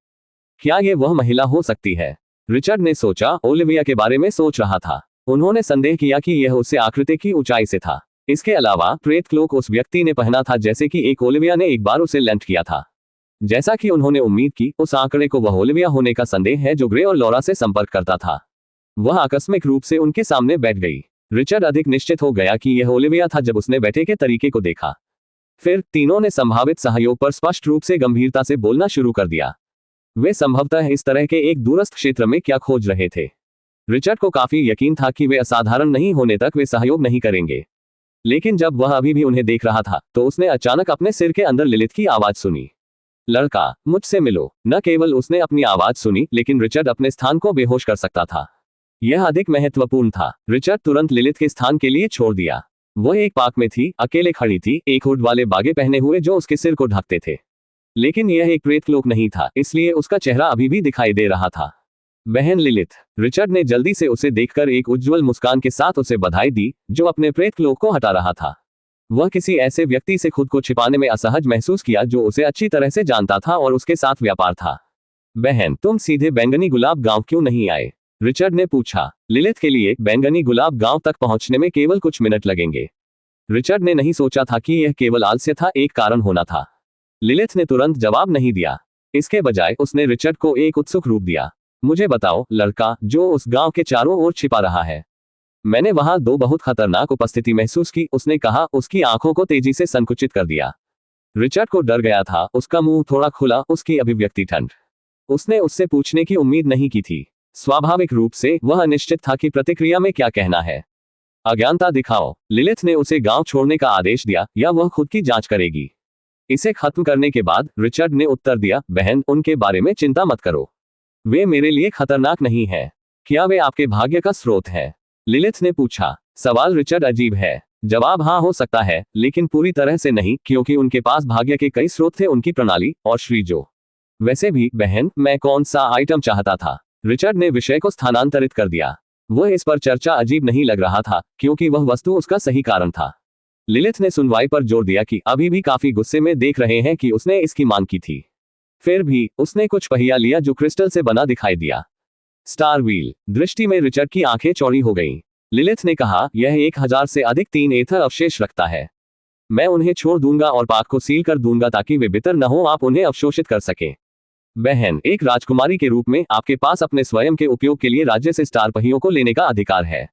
क्या ये वह महिला हो सकती है? रिचर्ड ने सोचा। ओलिविया के बारे में सोच रहा था। उन्होंने संदेह किया कि यह उससे आकृति की ऊंचाई से था। इसके अलावा प्रेत क्लोक उस व्यक्ति ने पहना था जैसे कि एक ओलिविया ने एक बार उसे लैंड किया था। जैसा कि उन्होंने उम्मीद की, उस आंकड़े को वह ओलिविया होने का संदेह है जो ग्रे और लॉरा से संपर्क करता था। वह आकस्मिक रूप से उनके सामने बैठ गई। रिचर्ड अधिक निश्चित हो गया कि यह ओलिविया था जब उसने बैठे के तरीके को देखा। फिर तीनों ने संभावित सहयोग पर स्पष्ट रूप से गंभीरता से बोलना शुरू कर दिया। वे संभवतः इस तरह के एक दूरस्थ क्षेत्र में क्या खोज रहे थे। रिचर्ड को काफी यकीन था कि वे असाधारण नहीं होने तक वे सहयोग नहीं करेंगे। लेकिन जब वह अभी भी उन्हें देख रहा था तो उसने अचानक अपने सिर के अंदर लिलिथ की आवाज सुनी, लड़का, मुझसे मिलो। न केवल उसने अपनी आवाज सुनी, लेकिन रिचर्ड अपने स्थान को बेहोश कर सकता था। यह अधिक महत्वपूर्ण था। रिचर्ड तुरंत लिलिथ के स्थान के लिए छोड़ दिया। वह एक पार्क में थी, अकेले खड़ी थी, एक हुड वाले बागे पहने हुए जो उसके सिर को ढकते थे। लेकिन यह एक प्रेत क्लोक नहीं था, इसलिए उसका चेहरा अभी भी दिखाई दे रहा था। बहन लिलिथ। रिचर्ड ने जल्दी से उसे देखकर एक उज्ज्वल मुस्कान के साथ उसे बधाई दी, जो अपने प्रेत क्लोक को हटा रहा था। वह किसी ऐसे व्यक्ति से खुद को छिपाने में असहज महसूस किया जो उसे अच्छी तरह से जानता था और उसके साथ व्यापार था। बहन, तुम सीधे बैंगनी गुलाब गांव क्यों नहीं आए? रिचर्ड ने पूछा। लिलिथ के लिए बैंगनी गुलाब गांव तक पहुंचने में केवल कुछ मिनट लगेंगे। रिचर्ड ने नहीं सोचा था कि यह केवल आलस्य था, एक कारण होना था। लिलिथ ने तुरंत जवाब नहीं दिया। इसके बजाय उसने रिचर्ड को एक उत्सुक रूप दिया। मुझे बताओ, लड़का जो उस गांव के चारों ओर छिपा रहा है। मैंने वहां दो बहुत खतरनाक उपस्थिति महसूस की, उसने कहा, उसकी आंखों को तेजी से संकुचित कर दिया। रिचर्ड को डर गया था, उसका मुंह थोड़ा खुला, उसकी अभिव्यक्ति ठंड। उसने उससे पूछने की उम्मीद नहीं की थी। स्वाभाविक रूप से वह अनिश्चित था कि प्रतिक्रिया में क्या कहना है। अज्ञानता दिखाओ। लिलिथ ने उसे गांव छोड़ने का आदेश दिया, या वह खुद की जांच करेगी। इसे खत्म करने के बाद रिचर्ड ने उत्तर दिया, बहन, उनके बारे में चिंता मत करो। वे मेरे लिए खतरनाक नहीं है। क्या वे आपके भाग्य का स्रोत है? लिलिथ ने पूछा। सवाल रिचर्ड अजीब है। जवाब हाँ हो सकता है, लेकिन पूरी तरह से नहीं, क्योंकि उनके पास भाग्य के कई स्रोत थे, उनकी प्रणाली और श्रीजो। वैसे भी बहन, मैं कौन सा आइटम चाहता था? रिचर्ड ने विषय को स्थानांतरित कर दिया। वह इस पर चर्चा अजीब नहीं लग रहा था, क्योंकि वह वस्तु उसका सही कारण था। लिलिथ ने सुनवाई पर जोर दिया कि अभी भी काफी गुस्से में देख रहे हैं कि उसने इसकी मांग की थी। फिर भी उसने कुछ पहिया लिया जो क्रिस्टल से बना दिखाई दिया। Star wheel. दृष्टि में रिचर्ड की आंखें चौड़ी हो गईं। लिलिथ ने कहा, यह 1000 से अधिक 3 एथर अवशेष रखता है। मैं उन्हें छोड़ दूंगा और पार्क को सील कर दूंगा ताकि वे बितर न हो, आप उन्हें अवशोषित कर सकें। बहन, एक राजकुमारी के रूप में आपके पास अपने स्वयं के उपयोग के लिए राज्य से स्टार पहियों को लेने का अधिकार है।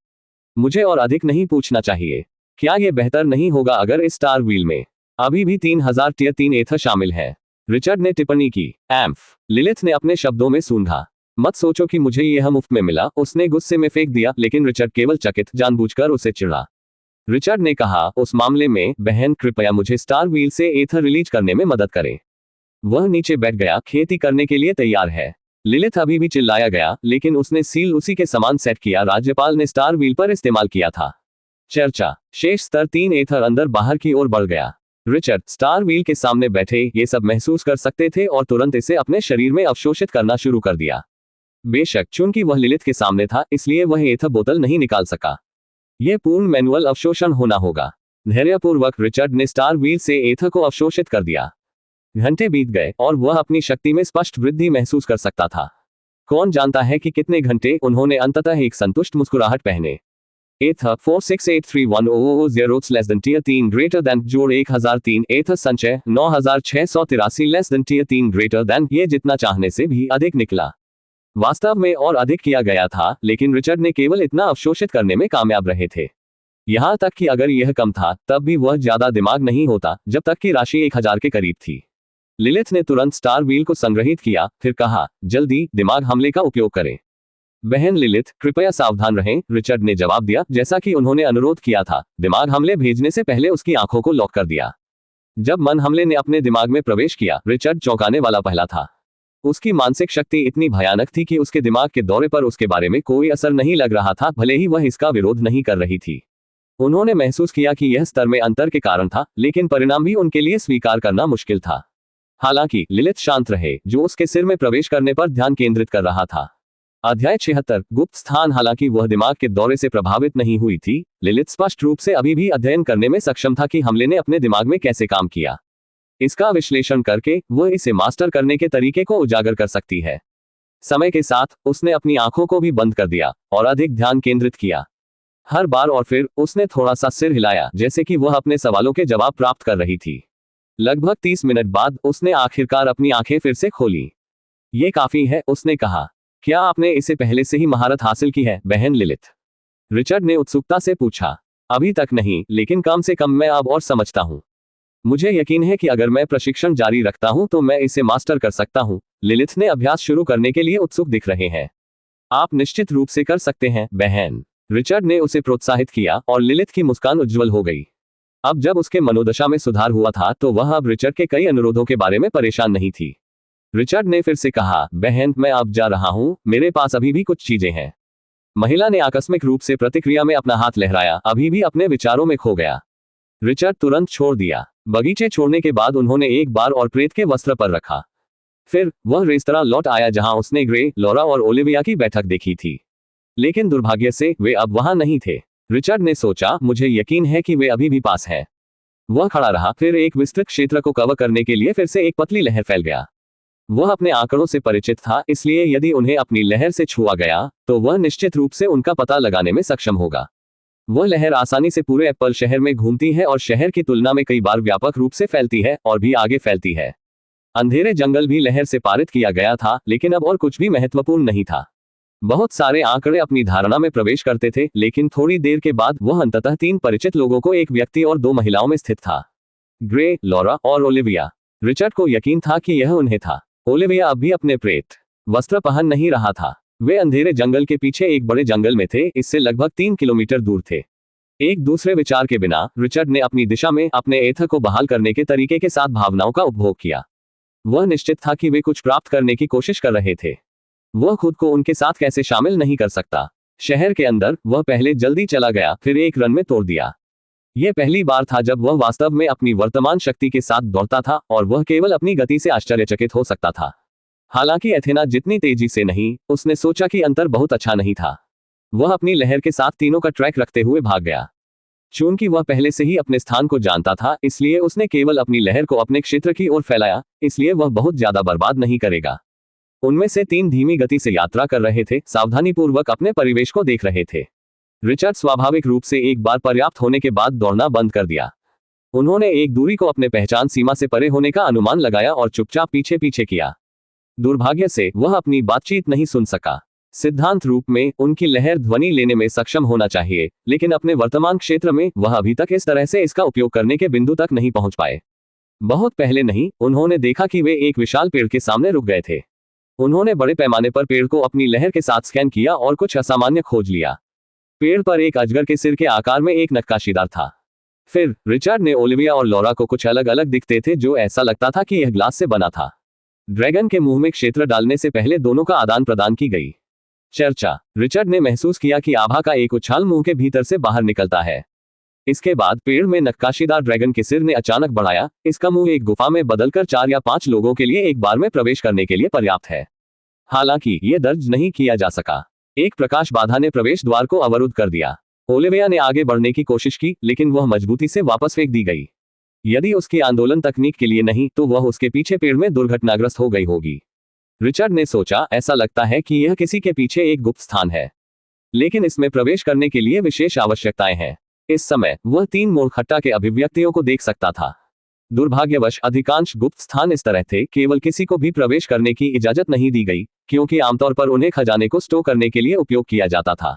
मुझे और अधिक नहीं पूछना चाहिए। क्या यह बेहतर नहीं होगा अगर इस स्टार व्हील में अभी भी 3000 टियर 3 एथर शामिल है? रिचर्ड ने टिप्पणी की। एम्फ। लिलिथ ने अपने शब्दों में सूंघा। मत सोचो कि मुझे यह मुफ्त में मिला, उसने गुस्से में फेंक दिया, लेकिन रिचर्ड केवल चकित, जानबूझकर उसे चिढ़ा। रिचर्ड ने कहा, उस मामले में बहन, कृपया मुझे स्टार व्हील से एथर रिलीज करने में मदद करें। वह नीचे बैठ गया, खेती करने के लिए तैयार है। लिलिथ अभी भी चिल्लाया गया, लेकिन उसने सील उसी के समान सेट किया राज्यपाल ने स्टार व्हील पर इस्तेमाल किया था। चर्चा। शेष स्तर 3 एथर अंदर बाहर की ओर बढ़ गया। रिचर्ड स्टार व्हील के सामने बैठे ये सब महसूस कर सकते थे और तुरंत इसे अपने शरीर में अवशोषित करना शुरू कर दिया। बेशक चूंकि वह लिलिथ के सामने था, इसलिए वह एथर बोतल नहीं निकाल सका। यह पूर्ण मैनुअल अवशोषण होना होगा। धैर्यपूर्वक रिचर्ड ने स्टार व्हील से एथर को अवशोषित कर दिया। घंटे बीत गए और वह अपनी शक्ति में स्पष्ट वृद्धि महसूस कर सकता था। कौन जानता है कि कितने घंटे। उन्होंने अंततः एक संतुष्ट मुस्कुराहट पहने। एथर 46831000 टियर 3 ग्रेटर दैन जोड़ 1003 एथर संचय 9683 टियर 3 ग्रेटर दैन। ये जितना चाहने से भी अधिक निकला। वास्तव में और अधिक किया गया था, लेकिन रिचर्ड ने केवल इतना अवशोषित करने में कामयाब रहे थे। यहां तक कि अगर यह कम था, तब भी वह ज्यादा दिमाग नहीं होता, जब तक कि राशि 1000 के करीब थी। लिलिथ ने तुरंत स्टार व्हील को संग्रहित किया, फिर कहा, जल्दी दिमाग हमले का उपयोग करें। बहन लिलिथ, कृपया सावधान रहें, रिचर्ड ने जवाब दिया, जैसा कि उन्होंने अनुरोध किया था। दिमाग हमले भेजने से पहले उसकी आंखों को लॉक कर दिया। जब मन हमले ने अपने दिमाग में प्रवेश किया, रिचर्ड चौंकाने वाला पहला था। उसकी मानसिक शक्ति इतनी भयानक थी कि उसके दिमाग के दौरे पर उसके बारे में कोई असर नहीं लग रहा था, भले ही वह इसका विरोध नहीं कर रही थी। उन्होंने महसूस किया कि यह स्तर में अंतर के कारण था, लेकिन परिणाम भी उनके लिए स्वीकार करना मुश्किल था। हालांकि लिलिथ शांत रहे, जो उसके सिर में प्रवेश करने पर ध्यान केंद्रित कर रहा था। अध्याय 76 गुप्त स्थान। हालांकि वह दिमाग के दौरे से प्रभावित नहीं हुई थी, लिलिथ स्पष्ट रूप से अभी भी अध्ययन करने में सक्षम था कि हमले ने अपने दिमाग में कैसे काम किया। इसका विश्लेषण करके वह इसे मास्टर करने के तरीके को उजागर कर सकती है। समय के साथ उसने अपनी आंखों को भी बंद कर दिया और अधिक ध्यान केंद्रित किया। हर बार और फिर उसने थोड़ा सा सिर हिलाया, जैसे कि वह अपने सवालों के जवाब प्राप्त कर रही थी। लगभग 30 मिनट बाद उसने आखिरकार अपनी आंखें फिर से खोली। ये काफी है, उसने कहा। क्या आपने इसे पहले से ही महारत हासिल की है, बहन लिलिथ? रिचर्ड ने उत्सुकता से पूछा। अभी तक नहीं, लेकिन कम से कम मैं अब और समझता हूँ। मुझे यकीन है कि अगर मैं प्रशिक्षण जारी रखता हूं तो मैं इसे मास्टर कर सकता हूं। लिलिथ ने अभ्यास शुरू करने के लिए उत्सुक दिख रहे हैं। आप निश्चित रूप से कर सकते हैं, बहन। रिचर्ड ने उसे प्रोत्साहित किया और लिलिथ की मुस्कान उज्ज्वल हो गई। अब जब उसके मनोदशा में सुधार हुआ था तो वह अब रिचर्ड के कई अनुरोधों के बारे में परेशान नहीं थी। रिचर्ड ने फिर से कहा, बहन मैं अब जा रहा हूं, मेरे पास अभी भी कुछ चीजें हैं। महिला ने आकस्मिक रूप से प्रतिक्रिया में अपना हाथ लहराया, अभी भी अपने विचारों में खो गया। रिचर्ड तुरंत छोड़ दिया। बगीचे छोड़ने के बाद उन्होंने एक बार और प्रेत के वस्त्र पर रखा। फिर वह रेस्तरां लौट आया जहां उसने ग्रे, लॉरा और ओलिविया की बैठक देखी थी। लेकिन दुर्भाग्य से वे अब वहां नहीं थे। रिचर्ड ने सोचा, मुझे यकीन है कि वे अभी भी पास हैं। वह खड़ा रहा, फिर एक विस्तृत क्षेत्र को कवर करने के लिए फिर से एक पतली लहर फैल गया। वह अपने आंकड़ों से परिचित था, इसलिए यदि उन्हें अपनी लहर से छुआ गया तो वह निश्चित रूप से उनका पता लगाने में सक्षम होगा। वह लहर आसानी से पूरे एप्पल शहर में घूमती है और शहर की तुलना में कई बार व्यापक रूप से फैलती है और भी आगे फैलती है। अंधेरे जंगल भी लहर से पारित किया गया था, लेकिन अब और कुछ भी महत्वपूर्ण नहीं था। बहुत सारे आंकड़े अपनी धारणा में प्रवेश करते थे, लेकिन थोड़ी देर के बाद वह अंततः 3 परिचित लोगों को, एक व्यक्ति और 2 महिलाओं में स्थित था। ग्रे, लॉरा और ओलिविया। रिचर्ड को यकीन था कि यह उन्हें था। ओलिविया अब भी अपने प्रेत वस्त्र पहन नहीं रहा था। वे अंधेरे जंगल के पीछे एक बड़े जंगल में थे, इससे लगभग 3 किलोमीटर दूर थे। एक दूसरे विचार के बिना रिचर्ड ने अपनी दिशा में अपने एथ को बहाल करने के तरीके के साथ भावनाओं का उपभोग किया। वह निश्चित था कि वे कुछ प्राप्त करने की कोशिश कर रहे थे। वह खुद को उनके साथ कैसे शामिल नहीं कर सकता। शहर के अंदर वह पहले जल्दी चला गया, फिर एक रन में तोड़ दिया। यह पहली बार था जब वह वास्तव में अपनी वर्तमान शक्ति के साथ दौड़ता था और वह केवल अपनी गति से आश्चर्यचकित हो सकता था। हालांकि एथेना जितनी तेजी से नहीं, उसने सोचा कि अंतर बहुत अच्छा नहीं था। वह अपनी लहर के साथ तीनों का ट्रैक रखते हुए भाग गया। चूंकि वह पहले से ही अपने स्थान को जानता था, इसलिए उसने केवल अपनी लहर को अपने क्षेत्र की ओर फैलाया, इसलिए वह बहुत ज्यादा बर्बाद नहीं करेगा। उनमें से 3 धीमी गति से यात्रा कर रहे थे, सावधानीपूर्वक अपने परिवेश को देख रहे थे। रिचर्ड स्वाभाविक रूप से एक बार पर्याप्त होने के बाद दौड़ना बंद कर दिया। उन्होंने एक दूरी को अपने पहचान सीमा से परे होने का अनुमान लगाया और चुपचाप पीछे पीछे किया। दुर्भाग्य से वह अपनी बातचीत नहीं सुन सका। सिद्धांत रूप में उनकी लहर ध्वनि लेने में सक्षम होना चाहिए, लेकिन अपने वर्तमान क्षेत्र में वह अभी तक इस तरह से इसका उपयोग करने के बिंदु तक नहीं पहुंच पाए। बहुत पहले नहीं, उन्होंने देखा कि वे एक विशाल पेड़ के सामने रुक गए थे। उन्होंने बड़े पैमाने पर पेड़ को अपनी लहर के साथ स्कैन किया और कुछ असामान्य खोज लिया। पेड़ पर एक अजगर के सिर के आकार में एक नक्काशीदार था। फिर रिचर्ड ने ओलिविया और लॉरा को कुछ अलग अलग दिखते थे, जो ऐसा लगता था कि यह ग्लास से बना था। ड्रैगन के मुंह में क्षेत्र डालने से पहले दोनों का आदान प्रदान की गई चर्चा। रिचर्ड ने महसूस किया कि आभा का एक उछाल मुंह के भीतर से बाहर निकलता है। इसके बाद पेड़ में नक्काशीदार ड्रैगन के सिर ने अचानक बढ़ाया। इसका मुंह एक गुफा में बदलकर 4 या 5 लोगों के लिए एक बार में प्रवेश करने के लिए पर्याप्त है। हालांकि यह दर्ज नहीं किया जा सका। एक प्रकाश बाधा ने प्रवेश द्वार को अवरुद्ध कर दिया। ओलिविया ने आगे बढ़ने की कोशिश की, लेकिन वह मजबूती से वापस फेंक दी गई। यदि उसकी आंदोलन तकनीक के लिए नहीं, तो वह उसके पीछे पेड़ में दुर्घटनाग्रस्त हो गई होगी। रिचर्ड ने सोचा, ऐसा लगता है कि यह किसी के पीछे एक गुप्त स्थान है, लेकिन इसमें प्रवेश करने के लिए विशेष आवश्यकताएं हैं। इस समय वह 3 मूर्खता के अभिव्यक्तियों को देख सकता था। दुर्भाग्यवश अधिकांश गुप्त स्थान इस तरह थे, केवल किसी को भी प्रवेश करने की इजाजत नहीं दी गई, क्योंकि आमतौर पर उन्हें खजाने को स्टोर करने के लिए उपयोग किया जाता था।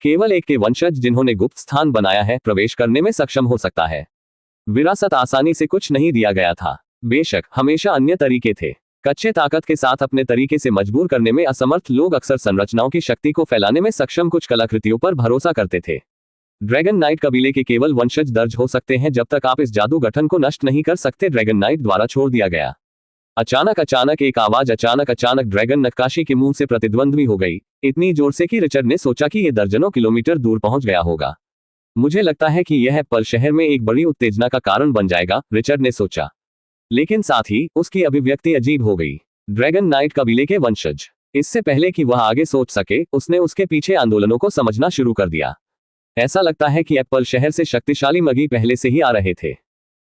केवल एक के वंशज जिन्होंने गुप्त स्थान बनाया है, प्रवेश करने में सक्षम हो सकता है। विरासत आसानी से कुछ नहीं दिया गया था। बेशक हमेशा अन्य तरीके थे। कच्चे ताकत के साथ अपने तरीके से मजबूर करने में असमर्थ लोग अक्सर संरचनाओं की शक्ति को फैलाने में सक्षम कुछ कलाकृतियों पर भरोसा करते थे। ड्रैगन नाइट कबीले के केवल वंशज दर्ज हो सकते हैं जब तक आप इस जादू गठन को नष्ट नहीं कर सकते। ड्रैगन नाइट द्वारा छोड़ दिया गया। अचानक एक आवाज अचानक ड्रैगन नक्काशी के मुंह से प्रतिद्वंद्वी हो गई, इतनी जोर से कि रिचर्ड ने सोचा कि यह दर्जनों किलोमीटर दूर पहुंच गया होगा। मुझे लगता है कि यह पल शहर में एक बड़ी उत्तेजना का कारण बन जाएगा, रिचर्ड ने सोचा। लेकिन साथ ही उसकी अभिव्यक्ति अजीब हो गई। ड्रैगन नाइट कबीले के वंशज। इससे पहले कि वह आगे सोच सके, उसने उसके पीछे आंदोलनों को समझना शुरू कर दिया। ऐसा लगता है कि एप्पल शहर से शक्तिशाली मगी पहले से ही आ रहे थे।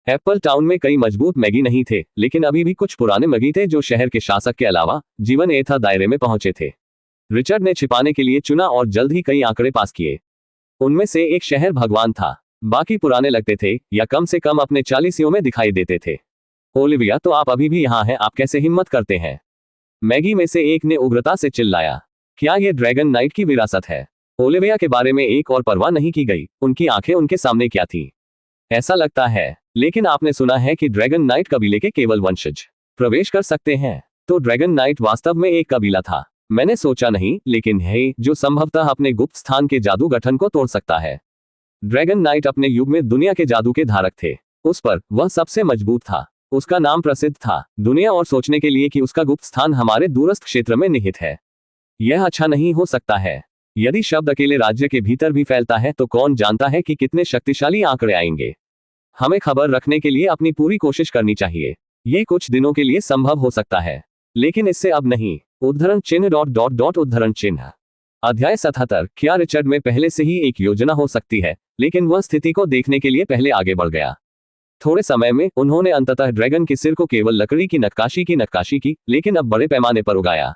एप्पल टाउन में कई मजबूत मैगी नहीं थे, लेकिन अभी भी कुछ पुराने मगी थे जो शहर के शासक के अलावा जीवन एथा दायरे में पहुंचे थे। रिचर्ड ने छिपाने के लिए चुना और जल्द ही कई आंकड़े पास किए। उनमें से एक शहर भगवान था, बाकी पुराने लगते थे या कम से कम अपने 40 में दिखाई देते थे। ओलिविया, तो आप अभी भी यहाँ हैं, आप कैसे हिम्मत करते हैं? मैगी में से एक ने उग्रता से चिल्लाया। क्या यह ड्रैगन नाइट की विरासत है? ओलिविया के बारे में एक और परवाह नहीं की गई, उनकी आंखें उनके सामने क्या थी? ऐसा लगता है, लेकिन आपने सुना है कि ड्रैगन नाइट कबीले के केवल वंशज प्रवेश कर सकते हैं। तो ड्रैगन नाइट वास्तव में एक कबीला था? मैंने सोचा नहीं, लेकिन है, जो संभवतः अपने गुप्त स्थान के जादू गठन को तोड़ सकता है। ड्रैगन नाइट अपने युग में दुनिया के जादू के धारक थे। उस पर वह सबसे मजबूत था। उसका नाम प्रसिद्ध था दुनिया और सोचने के लिए कि उसका गुप्त स्थान हमारे दूरस्थ क्षेत्र में निहित है। यह अच्छा नहीं हो सकता है। यदि शब्द अकेले राज्य के भीतर भी फैलता है तो कौन जानता है कि कितने शक्तिशाली आंकड़े आएंगे। हमें खबर रखने के लिए अपनी पूरी कोशिश करनी चाहिए। ये कुछ दिनों के लिए संभव हो सकता है, लेकिन इससे अब नहीं। उद्धरण चिन्ह उद्धरण चिन्ह। अध्याय 77। क्या रिचर्ड में पहले से ही एक योजना हो सकती है, लेकिन वह स्थिति को देखने के लिए पहले आगे बढ़ गया। थोड़े समय में उन्होंने अंततः ड्रैगन के सिर को केवल लकड़ी की नक्काशी की, लेकिन अब बड़े पैमाने पर उगाया।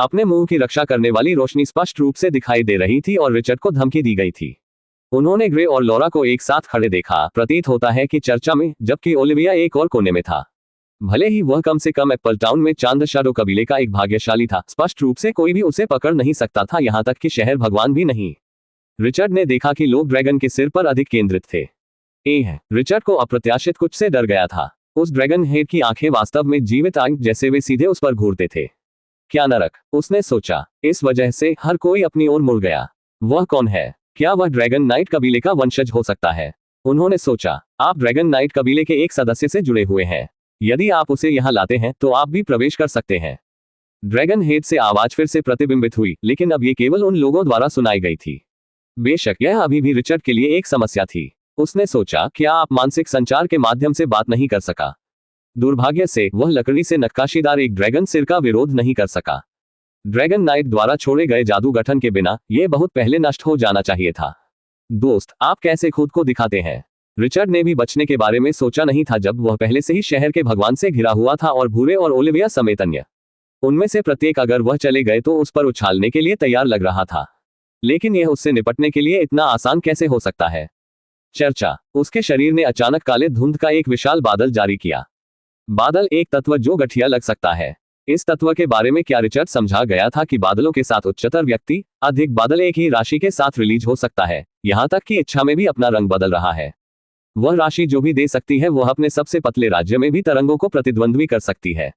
अपने मुंह की रक्षा करने वाली रोशनी स्पष्ट रूप से दिखाई दे रही थी और रिचर्ड को धमकी दी गई थी। उन्होंने ग्रे और लॉरा को एक साथ खड़े देखा, प्रतीत होता है कि चर्चा में, जबकि ओलिविया एक और कोने में था। भले ही वह कम से कम एप्पल टाउन में चांद शैडो कबीले का एक भाग्यशाली था, स्पष्ट रूप से कोई भी उसे पकड़ नहीं सकता था, यहां तक कि शहर भगवान भी नहीं। रिचर्ड ने देखा कि लोग ड्रैगन के सिर पर अधिक केंद्रित थे। रिचर्ड को अप्रत्याशित कुछ से डर गया था। उस ड्रैगन हेड की आंखें वास्तव में जीवित आग जैसे वे सीधे उस पर घूरते थे। क्या नरक, उसने सोचा। इस वजह से हर कोई अपनी ओर मुड़ गया। वह कौन है? क्या वह ड्रैगन नाइट कबीले का वंशज हो सकता है? उन्होंने सोचा, आप ड्रैगन नाइट कबीले के एक सदस्य से जुड़े हुए हैं। यदि आप उसे यहां लाते हैं तो आप भी प्रवेश कर सकते हैं। ड्रैगन हेड से आवाज फिर से प्रतिबिंबित हुई, लेकिन अब ये केवल उन लोगों द्वारा सुनाई गई थी। बेशक यह अभी भी रिचर्ड के लिए एक समस्या थी। उसने सोचा, क्या आप मानसिक संचार के माध्यम से बात नहीं कर सका? दुर्भाग्य से वह लकड़ी से नक्काशीदार एक ड्रैगन सिर का विरोध नहीं कर सका। ड्रैगन नाइट द्वारा छोड़े गए जादू गठन के बिना यह बहुत पहले नष्ट हो जाना चाहिए था। दोस्त, आप कैसे खुद को दिखाते हैं? रिचर्ड ने भी बचने के बारे में सोचा नहीं था जब वह पहले से ही शहर के भगवान से घिरा हुआ था और भूरे और ओलिविया समेत अन्य उनमें से प्रत्येक अगर वह चले गए तो उस पर उछालने के लिए तैयार लग रहा था। लेकिन यह उससे निपटने के लिए इतना आसान कैसे हो सकता है? चर्चा। उसके शरीर ने अचानक काले धुंध का एक विशाल बादल जारी किया। बादल एक तत्व जो गठिया लग सकता है। इस तत्व के बारे में क्या रिचर्ड समझा गया था कि बादलों के साथ उच्चतर व्यक्ति अधिक बादल एक ही राशि के साथ रिलीज हो सकता है, यहां तक कि इच्छा में भी अपना रंग बदल रहा है। वह राशि जो भी दे सकती है वह अपने सबसे पतले राज्य में भी तरंगों को प्रतिद्वंद्वी कर सकती है।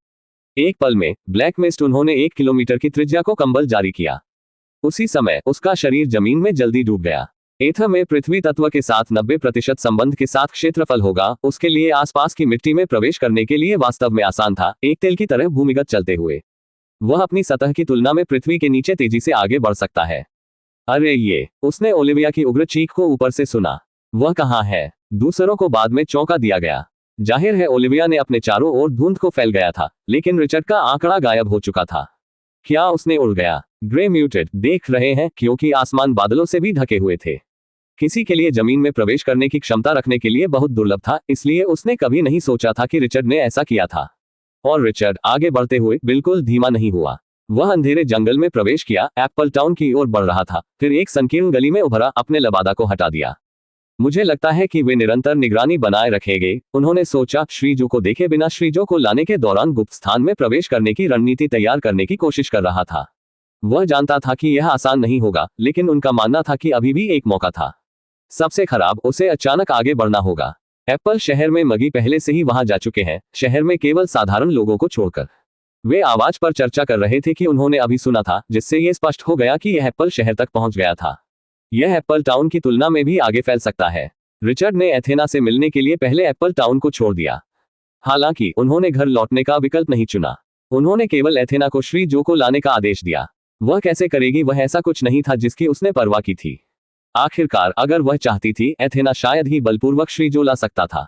एक पल में ब्लैक मिस्ट उन्होंने 1 किलोमीटर की त्रिज्या को कंबल जारी किया। उसी समय उसका शरीर जमीन में जल्दी डूब गया। एथर में पृथ्वी तत्व के साथ 90% संबंध के साथ क्षेत्रफल होगा, उसके लिए आसपास की मिट्टी में प्रवेश करने के लिए वास्तव में आसान था, एक तेल की तरह भूमिगत चलते हुए। वह अपनी सतह की तुलना में पृथ्वी के नीचे तेजी से आगे बढ़ सकता है। अरे ये, उसने ओलिविया की उग्र चीख को ऊपर से सुना। वह कहाँ है? दूसरों को बाद में चौंका दिया गया। जाहिर है ओलिविया ने अपने चारों ओर धुंध को फैल गया था, लेकिन रिचर्ड का आंकड़ा गायब हो चुका था। क्या उसने उड़ गया? ग्रे म्यूटेड देख रहे हैं क्योंकि आसमान बादलों से भी ढके हुए थे। किसी के लिए जमीन में प्रवेश करने की क्षमता रखने के लिए बहुत दुर्लभ था, इसलिए उसने कभी नहीं सोचा था कि रिचर्ड ने ऐसा किया था। और रिचर्ड आगे बढ़ते हुए बिल्कुल धीमा नहीं हुआ। वह अंधेरे जंगल में प्रवेश किया, एप्पल टाउन की ओर बढ़ रहा था, फिर एक संकीर्ण गली में उभरा, अपने लबादा को हटा दिया। मुझे लगता है कि वे निरंतर निगरानी बनाए रखेंगे, उन्होंने सोचा। श्रीजो को देखे बिना श्रीजो को लाने के दौरान गुप्त स्थान में प्रवेश करने की रणनीति तैयार करने की कोशिश कर रहा था। वह जानता था कि यह आसान नहीं होगा, लेकिन उनका मानना था कि अभी भी एक मौका था। सबसे खराब, उसे अचानक आगे बढ़ना होगा। एप्पल शहर में मगी पहले से ही वहां जा चुके हैं, शहर में केवल साधारण लोगों को छोड़कर। वे आवाज पर चर्चा कर रहे थे कि उन्होंने अभी सुना था, जिससे यह स्पष्ट हो गया कि यह एप्पल शहर तक पहुंच गया था। यह एप्पल टाउन की तुलना में भी आगे फैल सकता है। रिचर्ड ने एथेना से मिलने के लिए पहले एप्पल टाउन को छोड़ दिया। हालांकि उन्होंने घर लौटने का विकल्प नहीं चुना। उन्होंने केवल एथेना को श्री जो को लाने का आदेश दिया। वह कैसे करेगी, वह ऐसा कुछ नहीं था जिसकी उसने परवाह की थी। आखिरकार अगर वह चाहती थी, एथेना शायद ही बलपूर्वक श्री जो ला सकता था।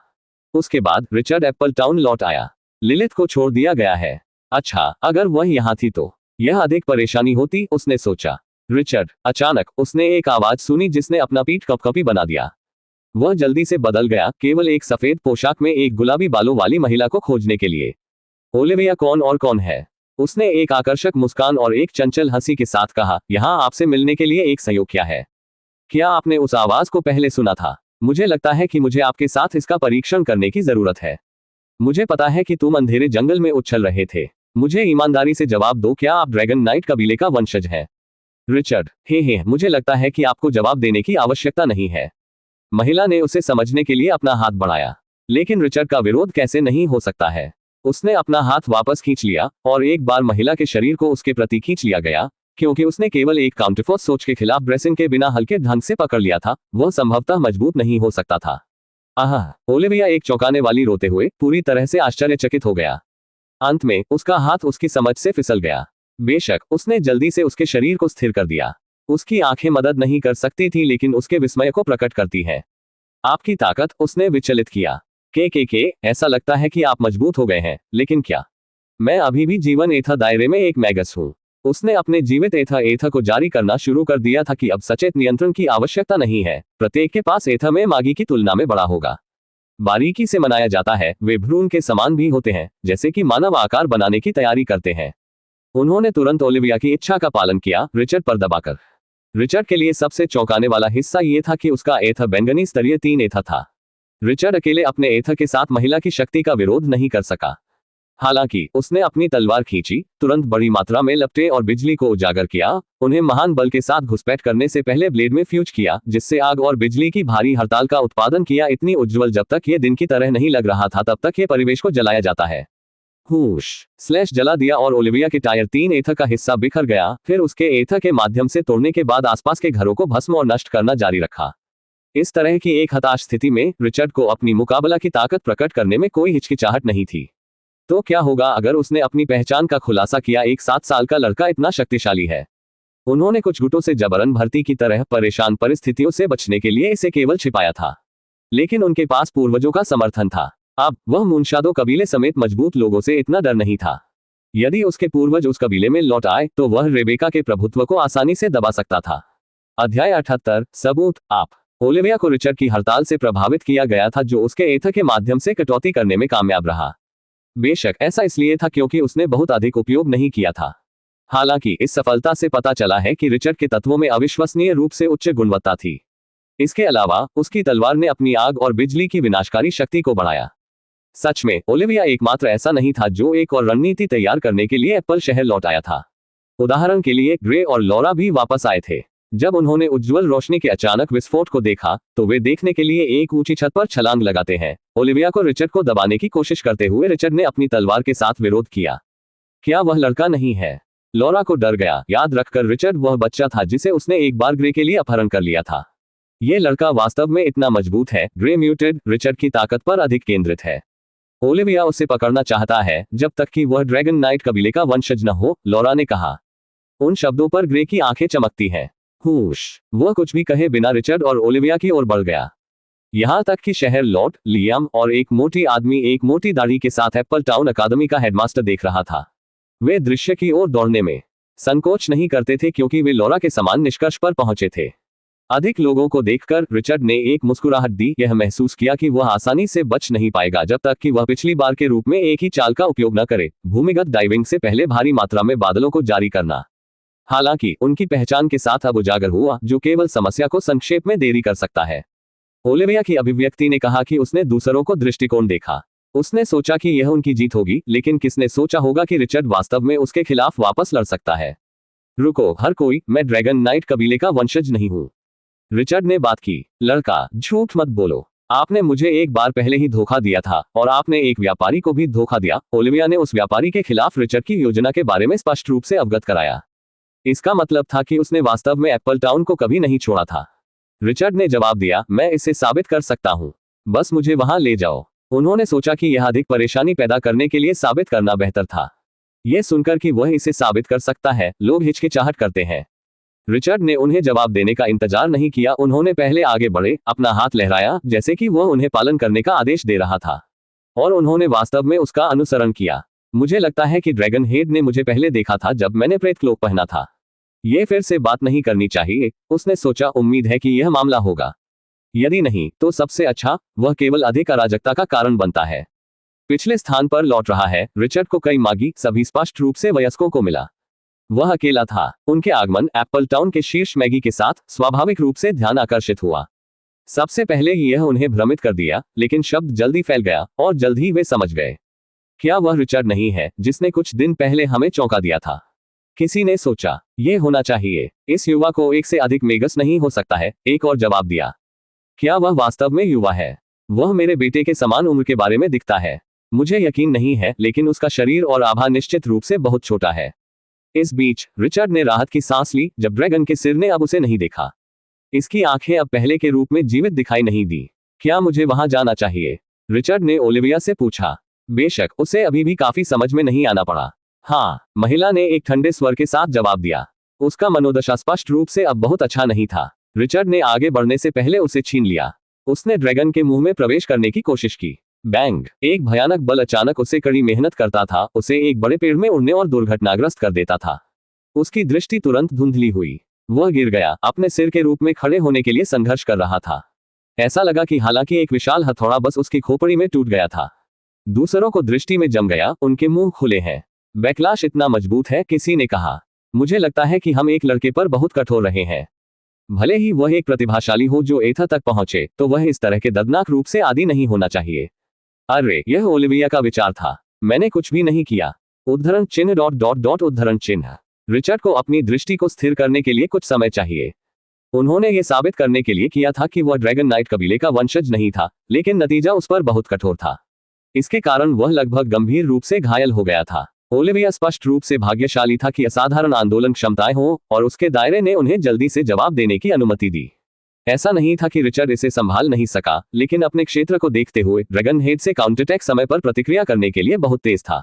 उसके बाद रिचर्ड एप्पल टाउन लौट आया। लिलिथ को छोड़ दिया गया है। अच्छा, अगर वह यहाँ थी तो यह अधिक परेशानी होती, उसने सोचा। रिचर्ड, अचानक उसने एक आवाज सुनी जिसने अपना पीठ कपकपी बना दिया। वह जल्दी से बदल गया, केवल एक सफेद पोशाक में एक गुलाबी बालों वाली महिला को खोजने के लिए। ओलिविया कौन और कौन है? उसने एक आकर्षक मुस्कान और एक चंचल हंसी के साथ कहा, यहाँ आपसे मिलने के लिए एक संयोग क्या है। क्या आपने उस आवाज को पहले सुना था? मुझे लगता है कि मुझे आपके साथ इसका परीक्षण करने की जरूरत है। मुझे पता है कि तुम अंधेरे जंगल में उछल रहे थे। मुझे ईमानदारी से जवाब दो, क्या आप ड्रैगन नाइट कबीले का वंशज हैं? रिचर्ड, हे, मुझे लगता है कि आपको जवाब देने की आवश्यकता नहीं है। महिला ने उसे समझने के लिए अपना हाथ बढ़ाया, लेकिन रिचर्ड का विरोध कैसे नहीं हो सकता है। उसने अपना हाथ वापस खींच लिया और एक बार महिला के शरीर को उसके प्रति खींच लिया गया, क्योंकि उसने केवल एक काउंटरफॉर्स सोच के खिलाफ ब्रेसिंग के बिना हल्के ढंग से पकड़ लिया था। वह संभवतः मजबूत नहीं हो सकता था। आह, ओलिविया एक चौंकाने वाली रोते हुए पूरी तरह से आश्चर्यचकित हो गया। अंत में उसका हाथ उसकी समझ से फिसल गया। बेशक उसने जल्दी से उसके शरीर को स्थिर कर दिया। उसकी आंखें मदद नहीं कर सकती थी, लेकिन उसके विस्मय को प्रकट करती है। आपकी ताकत, उसने विचलित किया। के ऐसा लगता है कि आप मजबूत हो गए हैं, लेकिन क्या? मैं अभी भी जीवन एथा दायरे में एक मैगस हूँ। उसने अपने जीवित एथा को जारी करना शुरू कर दिया था कि अब सचेत नियंत्रण की आवश्यकता नहीं है। प्रत्येक के पास एथा में मागी की तुलना में बड़ा होगा। बारीकी से मनाया जाता है, वे भ्रूण के समान भी होते हैं, जैसे कि मानव आकार बनाने की तैयारी करते हैं। उन्होंने तुरंत ओलिविया की इच्छा का पालन किया, रिचर्ड पर दबाकर। रिचर्ड के लिए सबसे चौंकाने वाला हिस्सा यह था कि उसका एथा बैंगनी स्तरीय 3 एथा था। रिचर्ड अकेले अपने एथा के साथ महिला की शक्ति का विरोध नहीं कर सका। हालांकि उसने अपनी तलवार खींची, तुरंत बड़ी मात्रा में लपटे और बिजली को उजागर किया। उन्हें महान बल के साथ घुसपैठ करने से पहले ब्लेड में फ्यूज किया, जिससे आग और बिजली की भारी हड़ताल का उत्पादन किया, इतनी उज्ज्वल जब तक ये दिन की तरह नहीं लग रहा था, तब तक ये परिवेश को जलाया जाता है। हुश स्लैश जला दिया और ओलिविया के टायर 3 एथा का हिस्सा बिखर गया। फिर उसके एथा के माध्यम से तोड़ने के बाद आसपास के घरों को भस्म और नष्ट करना जारी रखा। इस तरह की एक हताश स्थिति में रिचर्ड को अपनी मुकाबला की ताकत प्रकट करने में कोई हिचकिचाहट नहीं थी। तो क्या होगा अगर उसने अपनी पहचान का खुलासा किया? एक 7 साल का लड़का इतना शक्तिशाली है। उन्होंने कुछ गुटों से जबरन भर्ती की तरह परेशान परिस्थितियों से बचने के लिए इसे केवल छिपाया था, लेकिन उनके पास पूर्वजों का समर्थन था। अब वह मूनशादो कबीले समेत मजबूत लोगों से इतना डर नहीं था। यदि उसके पूर्वज उस कबीले में लौट आए तो वह रेबेका के प्रभुत्व को आसानी से दबा सकता था। अध्याय 78 सबूत। आप ओलिविया को रिचर्ड की हड़ताल से प्रभावित किया गया था, जो उसके एथा के माध्यम से कटौती करने में कामयाब रहा। बेशक ऐसा इसलिए था क्योंकि उसने बहुत अधिक उपयोग नहीं किया था। हालांकि इस सफलता से पता चला है कि रिचर्ड के तत्वों में अविश्वसनीय रूप से उच्च गुणवत्ता थी। इसके अलावा उसकी तलवार ने अपनी आग और बिजली की विनाशकारी शक्ति को बढ़ाया। सच में ओलिविया एकमात्र ऐसा नहीं था जो एक और रणनीति तैयार करने के लिए एप्पल शहर लौट आया था। उदाहरण के लिए ग्रे और लॉरा भी वापस आए थे। जब उन्होंने उज्ज्वल रोशनी के अचानक विस्फोट को देखा तो वे देखने के लिए एक ऊंची छत पर छलांग लगाते हैं। ओलिविया को रिचर्ड को दबाने की कोशिश करते हुए रिचर्ड ने अपनी तलवार के साथ विरोध किया। क्या वह लड़का नहीं है? लॉरा को डर गया। याद रखकर रिचर्ड वह बच्चा था जिसे उसने एक बार ग्रे के लिए अपहरण कर लिया था। ये लड़का वास्तव में इतना मजबूत है। ग्रे म्यूटेड रिचर्ड की ताकत पर अधिक केंद्रित है। ओलिविया उसे पकड़ना चाहता है जब तक कि वह ड्रैगन नाइट कबीले का वंशज न हो, लॉरा ने कहा। उन शब्दों पर ग्रे की आंखें चमकती हैं। हुश वह कुछ भी कहे बिना रिचर्ड और ओलिविया की ओर बढ़ गया। यहां तक कि शहर लॉर्ड लियाम और एक मोटी आदमी एक मोटी दाढ़ी के साथ एप्पल टाउन अकादमी का हेडमास्टर देख रहा था। वे दृश्य की ओर दौड़ने में संकोच नहीं करते थे क्योंकि वे लॉरा के समान निष्कर्ष पर पहुंचे थे। अधिक लोगों को देखकर रिचर्ड ने एक मुस्कुराहट दी। यह महसूस किया कि वह आसानी से बच नहीं पाएगा जब तक कि वह पिछली बार के रूप में एक ही चाल का उपयोग न करे, भूमिगत डाइविंग से पहले भारी मात्रा में बादलों को जारी करना। हालांकि उनकी पहचान के साथ अब उजागर हुआ जो केवल समस्या को संक्षेप में देरी कर सकता है। ओलिविया की अभिव्यक्ति ने कहा कि उसने दूसरों को दृष्टिकोण देखा। उसने सोचा कि यह उनकी जीत होगी, लेकिन किसने सोचा होगा कि रिचर्ड वास्तव में उसके खिलाफ वापस लड़ सकता है। रुको हर कोई, मैं ड्रैगन नाइट कबीले का वंशज नहीं हूँ। रिचर्ड ने बात की। लड़का, झूठ मत बोलो। आपने मुझे एक बार पहले ही धोखा दिया था और आपने एक व्यापारी को भी धोखा दिया। ओलिविया ने उस व्यापारी के खिलाफ रिचर्ड की योजना के बारे में स्पष्ट रूप से अवगत कराया। इसका मतलब था कि उसने वास्तव में एप्पल टाउन को कभी नहीं छोड़ा था। रिचर्ड ने जवाब दिया, मैं इसे साबित कर सकता हूँ, बस मुझे वहां ले जाओ। उन्होंने सोचा कि यह अधिक परेशानी पैदा करने के लिए साबित करना बेहतर था। यह सुनकर कि वह इसे साबित कर सकता है, लोग हिचकिचाहट करते हैं। रिचर्ड ने उन्हें जवाब देने का इंतजार नहीं किया, उन्होंने पहले आगे बढ़े, अपना हाथ लहराया जैसे कि वह उन्हें पालन करने का आदेश दे रहा था, और उन्होंने वास्तव में उसका अनुसरण किया। मुझे लगता है कि ड्रैगन हेड ने मुझे पहले देखा था जब मैंने प्रेत क्लोक पहना था। ये फिर से बात नहीं करनी चाहिए, उसने सोचा। उम्मीद है कि यह मामला होगा। यदि नहीं तो सबसे अच्छा, वह केवल अधिक अराजकता का कारण बनता है। पिछले स्थान पर लौट रहा है। रिचर्ड को कई मागी, सभी स्पष्ट रूप से वयस्कों को मिला। वह अकेला था। उनके आगमन एप्पल टाउन के शीर्ष मैगी के साथ स्वाभाविक रूप से ध्यान आकर्षित हुआ। सबसे पहले यह उन्हें भ्रमित कर दिया, लेकिन शब्द जल्दी फैल गया और जल्द ही वे समझ गए। क्या वह रिचर्ड नहीं है जिसने कुछ दिन पहले हमें चौंका दिया था? किसी ने सोचा, यह होना चाहिए। इस युवा को एक से अधिक मेगस नहीं हो सकता है, एक और जवाब दिया। क्या वह वास्तव में युवा है? वह मेरे बेटे के समान उम्र के बारे में दिखता है। मुझे यकीन नहीं है, लेकिन उसका शरीर और आभा निश्चित रूप से बहुत छोटा है। इस बीच रिचर्ड ने राहत की सांस ली जब ड्रैगन के सिर ने अब उसे नहीं देखा। इसकी आंखें अब पहले के रूप में जीवित दिखाई नहीं दी। क्या मुझे वहां जाना चाहिए? रिचर्ड ने ओलिविया से पूछा। बेशक, उसे अभी भी काफी समझ में नहीं आना पड़ा। हाँ, महिला ने एक ठंडे स्वर के साथ जवाब दिया। उसका मनोदशा स्पष्ट रूप से अब बहुत अच्छा नहीं था। रिचर्ड ने आगे बढ़ने से पहले उसे छीन लिया। उसने ड्रैगन के मुंह में प्रवेश करने की कोशिश की। बैंग! एक भयानक बल अचानक उसे कड़ी मेहनत करता था, उसे एक बड़े पेड़ में उड़ने और दुर्घटनाग्रस्त कर देता था। उसकी दृष्टि तुरंत धुंधली हुई। वह गिर गया, अपने सिर के रूप में खड़े होने के लिए संघर्ष कर रहा था। ऐसा लगा कि हालांकि एक विशाल हथौड़ा बस उसकी खोपड़ी में टूट गया था। दूसरों को दृष्टि में जम गया, उनके मुंह खुले हैं। बैकलाश इतना मजबूत है, किसी ने कहा। मुझे लगता है कि हम एक लड़के पर बहुत कठोर रहे हैं। भले ही वह एक प्रतिभाशाली हो जो एथा तक पहुंचे, तो वह इस तरह के दर्दनाक रूप से आदी नहीं होना चाहिए। अरे, यह ओलिविया का विचार था। मैंने कुछ भी नहीं किया। उद्धरण चिन्ह डॉट डॉट डॉट उद्धरण चिन्ह। रिचर्ड को अपनी दृष्टि को स्थिर करने के लिए कुछ समय चाहिए। उन्होंने यह साबित करने के लिए किया था कि वह ड्रैगन नाइट कबीले का वंशज नहीं था, लेकिन नतीजा उस पर बहुत कठोर था। इसके कारण वह लगभग गंभीर रूप से घायल हो गया था। ओलिविया स्पष्ट रूप से भाग्यशाली था कि असाधारण आंदोलन क्षमताएं हों, और उसके दायरे ने उन्हें जल्दी से जवाब देने की अनुमति दी। ऐसा नहीं था कि रिचर्ड इसे संभाल नहीं सका, लेकिन अपने क्षेत्र को देखते हुए ड्रैगन हेड से काउंटरअटैक समय पर प्रतिक्रिया करने के लिए बहुत तेज था।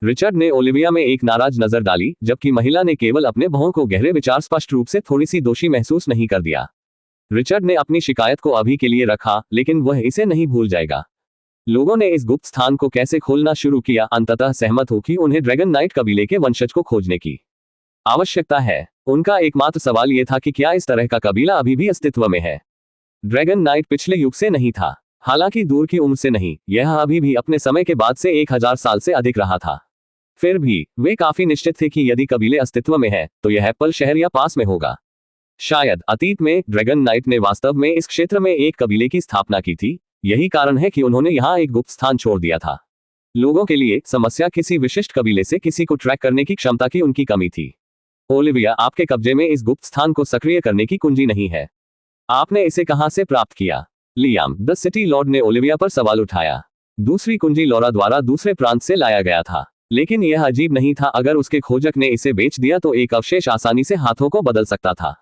रिचर्ड ने ओलिविया में एक नाराज नजर डाली, जबकि महिला ने केवल अपने भौं को गहरे विचार स्पष्ट रूप से थोड़ी सी दोषी महसूस नहीं कर दिया। रिचर्ड ने अपनी शिकायत को अभी के लिए रखा, लेकिन वह इसे नहीं भूल जाएगा। लोगों ने इस गुप्त स्थान को कैसे खोलना शुरू किया, अंततः सहमत हो कि उन्हें ड्रैगन नाइट कबीले के वंशज को खोजने की आवश्यकता है। उनका एकमात्र सवाल यह था कि क्या इस तरह का कबीला अभी भी अस्तित्व में है। ड्रैगन नाइट पिछले युग से नहीं था, हालांकि दूर की उम्र से नहीं, यह अभी भी अपने समय के बाद से 1000 साल से अधिक रहा था। फिर भी वे काफी निश्चित थे कि यदि कबीले अस्तित्व में है, तो यह एप्पल शहर या पास में होगा। शायद अतीत में ड्रैगन नाइट ने वास्तव में इस क्षेत्र में एक कबीले की स्थापना की थी। यही कारण है कि उन्होंने यहाँ एक गुप्त स्थान छोड़ दिया था। लोगों के लिए समस्या किसी विशिष्ट कबीले से किसी को ट्रैक करने की क्षमता की उनकी कमी थी। ओलिविया, आपके कब्जे में इस गुप्त स्थान को सक्रिय करने की कुंजी नहीं है। आपने इसे कहां से प्राप्त किया? लियाम, द सिटी लॉर्ड ने ओलिविया पर सवाल उठाया। दूसरी कुंजी लॉरा द्वारा दूसरे प्रांत से लाया गया था, लेकिन यह अजीब नहीं था। अगर उसके खोजक ने इसे बेच दिया तो एक अवशेष आसानी से हाथों को बदल सकता था।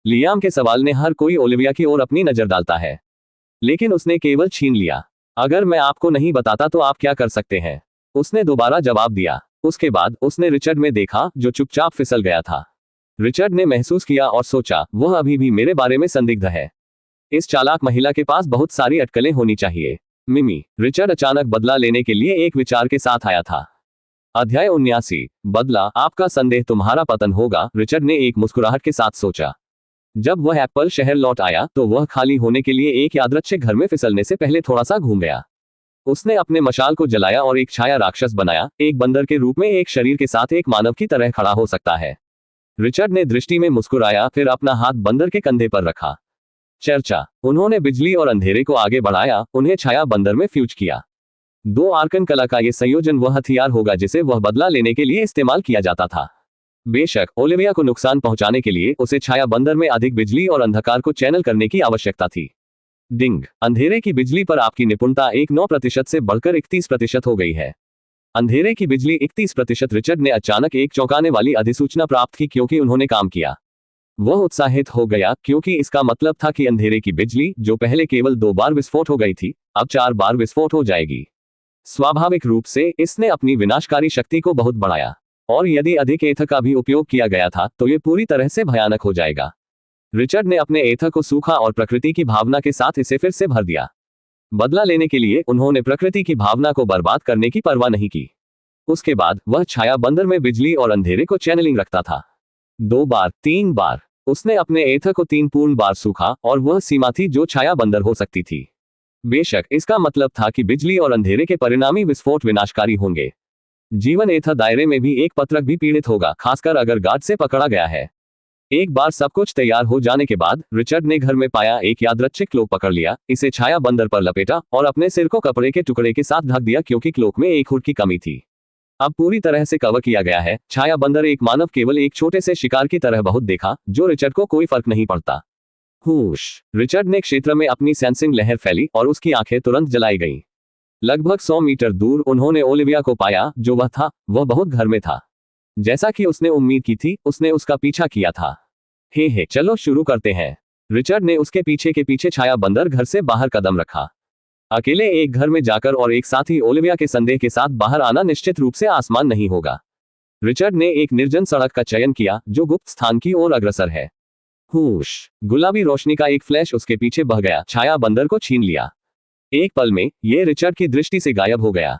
लियाम के सवाल ने हर कोई ओलिविया की ओर अपनी नजर डालता है, लेकिन उसने केवल छीन लिया। अगर मैं आपको नहीं बताता तो आप क्या कर सकते हैं? उसने दोबारा जवाब दिया। उसके बाद उसने रिचर्ड में देखा, जो चुपचाप फिसल गया था। रिचर्ड ने महसूस किया और सोचा, वह अभी भी मेरे बारे में संदिग्ध है। इस चालाक महिला के पास बहुत सारी अटकलें होनी चाहिए। मिमी। रिचर्ड अचानक बदला लेने के लिए एक विचार के साथ आया था। अध्याय 79। बदला, आपका संदेह तुम्हारा पतन होगा, रिचर्ड ने एक मुस्कुराहट के साथ सोचा। जब वह एप्पल शहर लौट आया तो वह खाली होने के लिए एक यादृच्छिक घर में फिसलने से पहले थोड़ा सा घूम गया। उसने अपने मशाल को जलाया और एक छाया राक्षस बनाया, एक बंदर के रूप में एक शरीर के साथ एक मानव की तरह खड़ा हो सकता है। रिचर्ड ने दृष्टि में मुस्कुराया, फिर अपना हाथ बंदर के कंधे पर रखा। चर्चा। उन्होंने बिजली और अंधेरे को आगे बढ़ाया, उन्हें छाया बंदर में फ्यूज किया। 2 आर्कन कला का यह संयोजन वह हथियार होगा जिसे वह बदला लेने के लिए इस्तेमाल किया जाता था। बेशक ओलिविया को नुकसान पहुंचाने के लिए उसे छाया बंदर में अधिक बिजली और अंधकार को चैनल करने की आवश्यकता थी। डिंग। अंधेरे की बिजली पर आपकी निपुणता 9% से बढ़कर 31% हो गई है। अंधेरे की बिजली 31%। रिचर्ड ने अचानक एक चौंकाने वाली अधिसूचना प्राप्त की क्योंकि उन्होंने काम किया। वह उत्साहित हो गया क्योंकि इसका मतलब था कि अंधेरे की बिजली, जो पहले केवल 2 बार विस्फोट हो गई थी, अब 4 बार विस्फोट हो जाएगी। स्वाभाविक रूप से इसने अपनी विनाशकारी शक्ति को बहुत बढ़ाया, और यदि अधिक एथर का भी उपयोग किया गया था तो ये पूरी तरह से भयानक हो जाएगा। रिचर्ड ने अपने एथर को सूखा और प्रकृति की भावना के साथ इसे फिर से भर दिया। बदला लेने के लिए उन्होंने प्रकृति की भावना को बर्बाद करने की परवाह नहीं की। उसके बाद वह छाया बंदर में बिजली और अंधेरे को चैनलिंग रखता था। 2 बार, 3 बार उसने अपने एथर को 3 पूर्ण बार सूखा, और वह सीमा थी जो छाया बंदर हो सकती थी। बेशक इसका मतलब था कि बिजली और अंधेरे के परिणामी विस्फोट विनाशकारी होंगे। जीवन एथर दायरे में भी एक पत्रक भी पीड़ित होगा, खासकर अगर गार्ड से पकड़ा गया है। एक बार सब कुछ तैयार हो जाने के बाद रिचर्ड ने घर में पाया एक यादृच्छिक क्लोक पकड़ लिया, इसे छाया बंदर पर लपेटा और अपने सिर को कपड़े के टुकड़े के साथ ढक दिया क्योंकि क्लोक में एक हुड की कमी थी। अब पूरी तरह से कवर किया गया है। छाया बंदर एक मानव केवल एक छोटे से शिकार की तरह बहुत देखा, जो रिचर्ड को कोई फर्क नहीं पड़ता। हुश! रिचर्ड ने क्षेत्र में अपनी सेंसिंग लहर फैली और उसकी आंखें तुरंत जलाई गईं। लगभग 100 मीटर दूर उन्होंने ओलिविया को पाया, जो वह था, वह बहुत घर में था। जैसा कि उसने उम्मीद की थी, उसने उसका पीछा किया था। हे चलो शुरू करते हैं। रिचर्ड ने उसके पीछे के पीछे छाया बंदर घर से बाहर कदम रखा। अकेले एक घर में जाकर और एक साथ ही ओलिविया के संदेह के साथ बाहर आना निश्चित रूप से आसान नहीं होगा। रिचर्ड ने एक निर्जन सड़क का चयन किया जो गुप्त स्थान की ओर अग्रसर है। हुश! गुलाबी रोशनी का एक फ्लैश उसके पीछे बह गया, छाया बंदर को छीन लिया। एक पल में यह रिचर्ड की दृष्टि से गायब हो गया।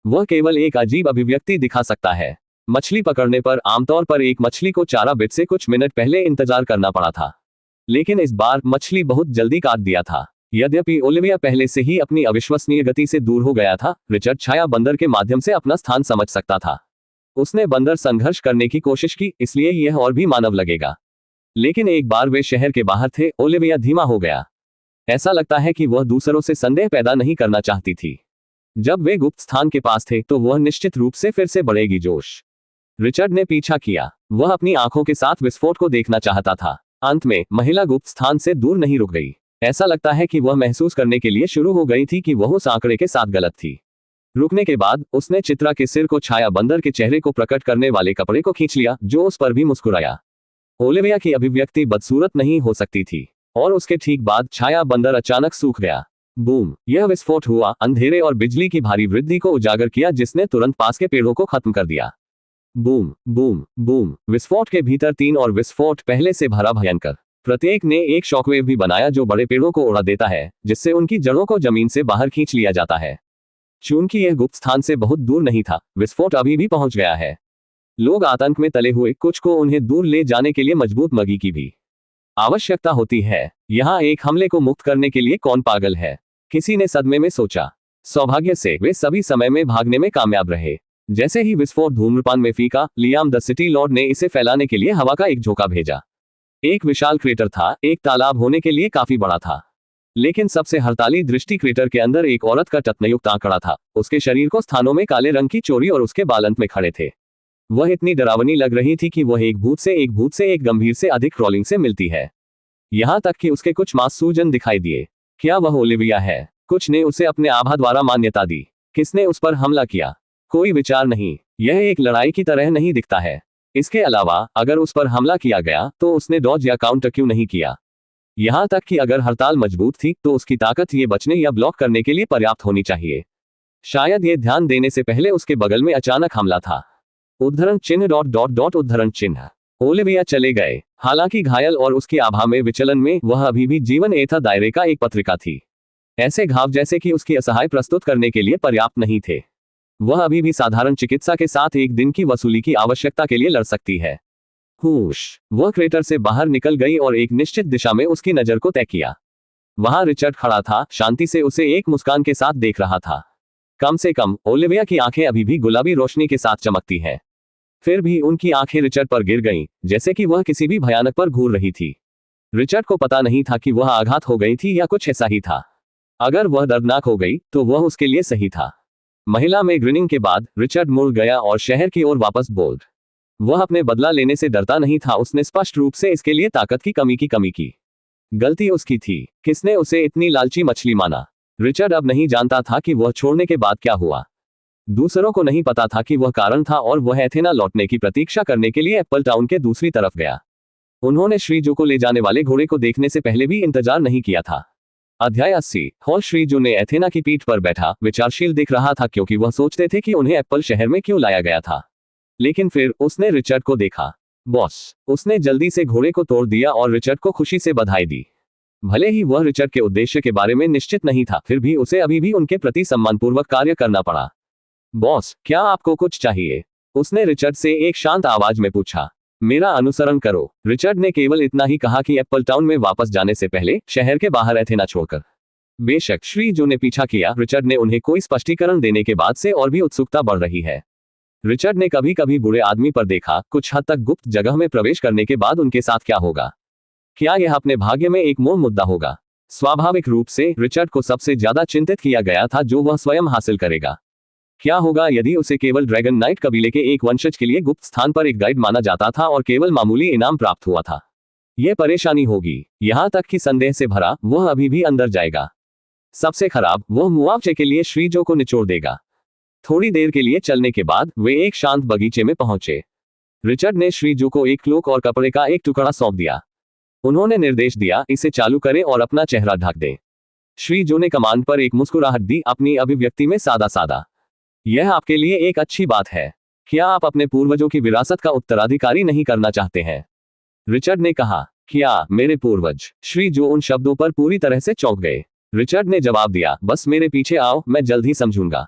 वह केवल एक अजीब अभिव्यक्ति दिखा सकता है। मछली पकड़ने पर आमतौर पर एक मछली को चारा बिट से कुछ मिनट पहले इंतजार करना पड़ा था, लेकिन इस बार मछली बहुत जल्दी काट दिया था। यद्यपि ओलिविया पहले से ही अपनी अविश्वसनीय गति से दूर हो गया था, रिचर्ड छाया बंदर के माध्यम से अपना स्थान समझ सकता था। उसने बंदर संघर्ष करने की कोशिश की, इसलिए यह और भी मानव लगेगा। लेकिन एक बार वे शहर के बाहर थे, ओलिविया धीमा हो गया। ऐसा लगता है कि वह दूसरों से संदेह पैदा नहीं करना चाहती थी। जब वे गुप्त स्थान के पास थे तो वह निश्चित रूप से फिर से बढ़ेगी जोश। रिचर्ड ने पीछा किया। वह अपनी आंखों के साथ विस्फोट को देखना चाहता था। अंत में महिला गुप्त स्थान से दूर नहीं रुक गई। ऐसा लगता है कि वह महसूस करने के लिए शुरू हो गई थी कि वह उस आंकड़े के साथ गलत थी। रुकने के बाद उसने चित्रा के सिर को छाया बंदर के चेहरे को प्रकट करने वाले कपड़े को खींच लिया, जो उस पर भी मुस्कुराया। ओलिविया की अभिव्यक्ति बदसूरत नहीं हो सकती थी, और उसके ठीक बाद छाया बंदर अचानक सूख गया। बूम! यह विस्फोट हुआ, अंधेरे और बिजली की भारी वृद्धि को उजागर किया, जिसने तुरंत पास के पेड़ों को खत्म कर दिया। Boom boom boom! विस्फोट के भीतर 3 और विस्फोट पहले से भरा भयंकर। प्रत्येक ने एक शॉकवेव भी बनाया जो बड़े पेड़ों को उड़ा देता है, जिससे उनकी जड़ों को जमीन से बाहर खींच लिया जाता है। चूंकि यह गुप्त स्थान से बहुत दूर नहीं था, विस्फोट अभी भी पहुंच गया है। लोग आतंक में तले हुए, कुछ को उन्हें दूर ले जाने के लिए मजबूत मगी की भी आवश्यकता होती है। यहाँ एक हमले को मुक्त करने के लिए कौन पागल है? किसी ने सदमे में सोचा। सौभाग्य से वे सभी समय में भागने में कामयाब रहे। जैसे ही विस्फोट धूम्रपान में फीका, लियाम द सिटी लॉर्ड ने इसे फैलाने के लिए हवा का एक झोंका भेजा। एक विशाल क्रेटर था, एक तालाब होने के लिए काफी बड़ा था। लेकिन सबसे हड़ताली दृष्टि क्रेटर के अंदर एक औरत का टतनयुक्त आंकड़ा था। उसके शरीर को स्थानों में काले रंग की चोरी और उसके बाल अंत में खड़े थे। वह इतनी डरावनी लग रही थी कि वह एक भूत से एक गंभीर से अधिक क्रोलिंग से मिलती है। यहाँ तक कि उसके कुछ मांससूजन दिखाई दिए। क्या वह ओलिविया है? कुछ ने उसे अपने आभा द्वारा मान्यता दी। किसने उस पर हमला किया? कोई विचार नहीं। यह एक लड़ाई की तरह नहीं दिखता है। इसके अलावा अगर उस पर हमला किया गया तो उसने डॉज या काउंटर क्यों नहीं किया? यहाँ तक कि अगर हड़ताल मजबूत थी तो उसकी ताकत ये बचने या ब्लॉक करने के लिए पर्याप्त होनी चाहिए। शायद ये ध्यान देने से पहले उसके बगल में अचानक हमला था। उद्धरण चिन्ह उद्धरण चिन्ह। ओलिविया चले गए। हालांकि घायल और उसकी आभा में विचलन में वह अभी भी जीवन एथा दायरे का एक पत्रिका थी। ऐसे घाव जैसे कि उसकी असहाय प्रस्तुत करने के लिए पर्याप्त नहीं थे। वह अभी भी साधारण चिकित्सा के साथ एक दिन की वसूली की आवश्यकता के लिए लड़ सकती है। हुश! वह क्रेटर से बाहर निकल गई और एक निश्चित दिशा में उसकी नजर को तय किया। वहां रिचर्ड खड़ा था, शांति से उसे एक मुस्कान के साथ देख रहा था। कम से कम ओलिविया की आंखें अभी भी गुलाबी रोशनी के साथ चमकती हैं। फिर भी उनकी आंखें रिचर्ड पर गिर गईं, जैसे कि वह किसी भी भयानक पर घूर रही थी। रिचर्ड को पता नहीं था कि वह आघात हो गई थी या कुछ ऐसा ही था। अगर वह दर्दनाक हो गई तो वह उसके लिए सही था। महिला में ग्रिनिंग के बाद रिचर्ड मुड़ गया और शहर की ओर वापस बोल्ड। वह अपने बदला लेने से डरता नहीं था। उसने स्पष्ट रूप से इसके लिए ताकत की कमी की। गलती उसकी थी। किसने उसे इतनी लालची मछली माना? रिचर्ड अब नहीं जानता था कि वह छोड़ने के बाद क्या हुआ। दूसरों को नहीं पता था कि वह कारण था, और वह एथेना लौटने की प्रतीक्षा करने के लिए एप्पल टाउन के दूसरी तरफ गया। उन्होंने श्रीजो को ले जाने वाले घोड़े को देखने से पहले भी इंतजार नहीं किया था। अध्याय 80। हॉल श्रीजो ने एथेना की पीठ पर बैठा विचारशील दिख रहा था क्योंकि वह सोचते थे कि उन्हें एप्पल शहर में क्यों लाया गया था। लेकिन फिर उसने रिचर्ड को देखा। बॉस, उसने जल्दी से घोड़े को तोड़ दिया और रिचर्ड को खुशी से बधाई दी। भले ही वह रिचर्ड के उद्देश्य के बारे में निश्चित नहीं था, फिर भी उसे अभी भी उनके प्रति सम्मानपूर्वक कार्य करना पड़ा। बॉस, क्या आपको कुछ चाहिए? उसने रिचर्ड से एक शांत आवाज में पूछा। मेरा अनुसरण करो। रिचर्ड ने केवल इतना ही कहा कि एप्पल टाउन में वापस जाने से पहले शहर के बाहर एथेना छोड़कर। बेशक श्रीजो ने पीछा किया। रिचर्ड ने उन्हें कोई स्पष्टीकरण देने के बाद से और भी उत्सुकता बढ़ रही है। रिचर्ड ने कभी कभी बुरे आदमी पर देखा, कुछ हद तक गुप्त जगह में प्रवेश करने के बाद उनके साथ क्या होगा? क्या यह अपने भाग्य में एक मूल मुद्दा होगा? स्वाभाविक रूप से रिचर्ड को सबसे ज्यादा चिंतित किया गया था जो वह स्वयं हासिल करेगा। क्या होगा यदि उसे केवल ड्रैगन नाइट कबीले के एक वंशज के लिए गुप्त स्थान पर एक गाइड माना जाता था और केवल मामूली इनाम प्राप्त हुआ था? यह परेशानी होगी, यहां तक कि संदेह से भरा वह अभी भी अंदर जाएगा। सबसे खराब, वह मुआवजे के लिए श्रीजो को निचोड़ देगा। थोड़ी देर के लिए चलने के बाद वे एक शांत बगीचे में पहुंचे। रिचर्ड ने श्रीजो को एक क्लोक और कपड़े का एक टुकड़ा सौंप दिया। उन्होंने निर्देश दिया, इसे चालू करें और अपना चेहरा ढक दें। श्रीजो ने कमांड पर एक मुस्कुराहट दी, अपनी अभिव्यक्ति में सादा सादा। यह आपके लिए एक अच्छी बात है। क्या आप अपने पूर्वजों की विरासत का उत्तराधिकारी नहीं करना चाहते हैं? रिचर्ड ने कहा। क्या मेरे पूर्वज? श्रीजो उन शब्दों पर पूरी तरह से चौंक गए। रिचर्ड ने जवाब दिया, बस मेरे पीछे आओ, मैं जल्द ही समझूंगा।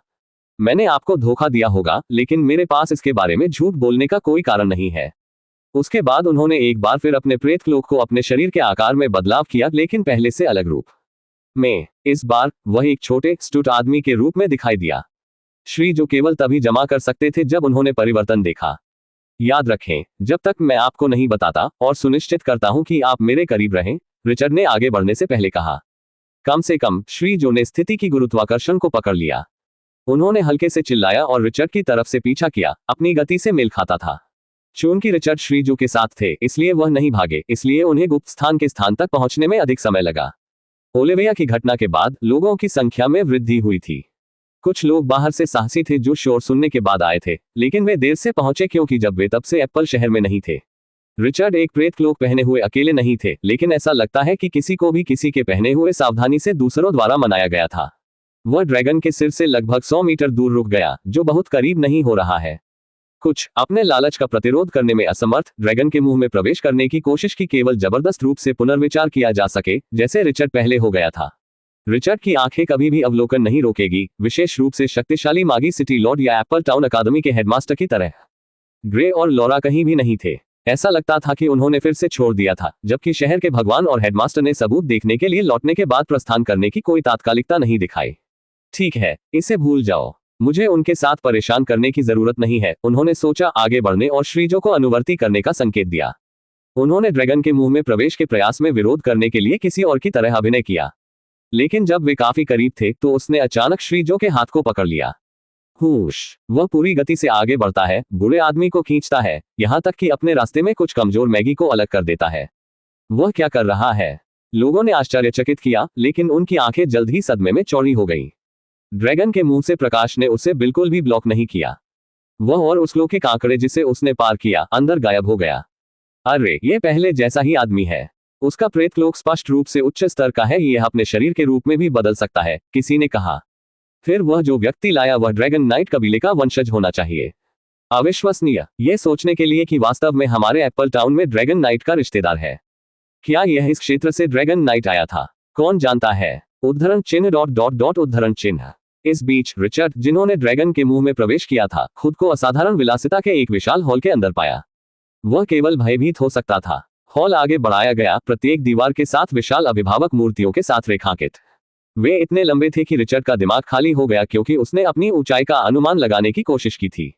मैंने आपको धोखा दिया होगा, लेकिन मेरे पास इसके बारे में झूठ बोलने का कोई कारण नहीं है। उसके बाद उन्होंने एक बार फिर अपने प्रेत क्लोक को अपने शरीर के आकार में बदलाव किया, लेकिन पहले से अलग रूप में। इस बार वह एक छोटे स्टूट आदमी के रूप में दिखाई दिया। श्रीजो केवल तभी जमा कर सकते थे जब उन्होंने परिवर्तन देखा। याद रखें, जब तक मैं आपको नहीं बताता और सुनिश्चित करता हूं कि आप मेरे करीब रहें, रिचर्ड ने आगे बढ़ने से पहले कहा। कम से कम श्रीजो ने स्थिति की गुरुत्वाकर्षण को पकड़ लिया। उन्होंने हल्के से चिल्लाया और रिचर्ड की तरफ से पीछा किया, अपनी गति से मेल खाता था। चूंकि रिचर्ड श्रीजो के साथ थे, इसलिए वह नहीं भागे, इसलिए उन्हें गुप्त स्थान के स्थान तक पहुंचने में अधिक समय लगा। ओलिविया की घटना के बाद लोगों की संख्या में वृद्धि हुई थी। कुछ लोग बाहर से साहसी थे जो शोर सुनने के बाद आए थे, लेकिन वे देर से पहुंचे क्योंकि जब वे तब से एप्पल शहर में नहीं थे। रिचर्ड एक प्रेत क्लोक पहने हुए अकेले नहीं थे, लेकिन ऐसा लगता है कि किसी को भी किसी के पहने हुए सावधानी से दूसरों द्वारा मनाया गया था। वह ड्रैगन के सिर से लगभग 100 मीटर दूर रुक गया, जो बहुत करीब नहीं हो रहा है। कुछ अपने लालच का प्रतिरोध करने में असमर्थ ड्रैगन के मुंह में प्रवेश करने की कोशिश की केवल जबरदस्त रूप से पुनर्विचार किया जा सके, जैसे रिचर्ड पहले हो गया था। रिचर्ड की आंखें कभी भी अवलोकन नहीं रोकेगी, विशेष रूप से शक्तिशाली मागी सिटी लॉर्ड या एप्पल टाउन अकादमी के हेडमास्टर की तरह। ग्रे और लॉरा कहीं भी नहीं थे। ऐसा लगता था कि उन्होंने फिर से छोड़ दिया था, जबकि शहर के भगवान और हेडमास्टर ने सबूत देखने के लिए लौटने के बाद प्रस्थान करने की कोई तात्कालिकता नहीं दिखाई। ठीक है, इसे भूल जाओ, मुझे उनके साथ परेशान करने की जरूरत नहीं है, उन्होंने सोचा, आगे बढ़ने और श्रीजो को अनुवर्ती करने का संकेत दिया। उन्होंने ड्रैगन के मुंह में प्रवेश के प्रयास में विरोध करने के लिए किसी और की तरह अभिनय किया, लेकिन जब वे काफी करीब थे तो उसने अचानक श्रीजो के हाथ को पकड़ लिया। हुश, वह पूरी गति से आगे बढ़ता है, बुरे आदमी को खींचता है, यहां तक कि अपने रास्ते में कुछ कमजोर मैगी को अलग कर देता है। वह क्या कर रहा है? लोगों ने आश्चर्यचकित किया, लेकिन उनकी आंखें जल्द ही सदमे में चौड़ी हो गईं। ड्रैगन के मुंह से प्रकाश ने उसे बिल्कुल भी ब्लॉक नहीं किया। वह और उस लौकिक आंकड़े जिसे उसने पार किया, अंदर गायब हो गया। अरे, ये पहले जैसा ही आदमी है। उसका प्रेत लोक स्पष्ट रूप से उच्च स्तर का है, यह अपने शरीर के रूप में भी बदल सकता है, किसी ने कहा। फिर वह जो व्यक्ति लाया वह ड्रैगन नाइट कबीले का वंशज होना चाहिए। अविश्वसनीय, यह सोचने के लिए कि वास्तव में हमारे एप्पल टाउन में ड्रैगन नाइट का रिश्तेदार है। क्या यह इस क्षेत्र से ड्रैगन नाइट आया था? कौन जानता है। उद्धरण चिन्ह डॉट डॉट डॉट उद्धरण चिन्ह। इस बीच रिचर्ड, जिन्होंने ड्रैगन के मुंह में प्रवेश किया था, खुद को असाधारण विलासिता के एक विशाल हॉल के अंदर पाया। वह केवल भयभीत हो सकता था। हॉल आगे बढ़ाया गया, प्रत्येक दीवार के साथ विशाल अभिभावक मूर्तियों के साथ रेखांकित। वे इतने लंबे थे कि रिचर्ड का दिमाग खाली हो गया, क्योंकि उसने अपनी ऊंचाई का अनुमान लगाने की कोशिश की थी।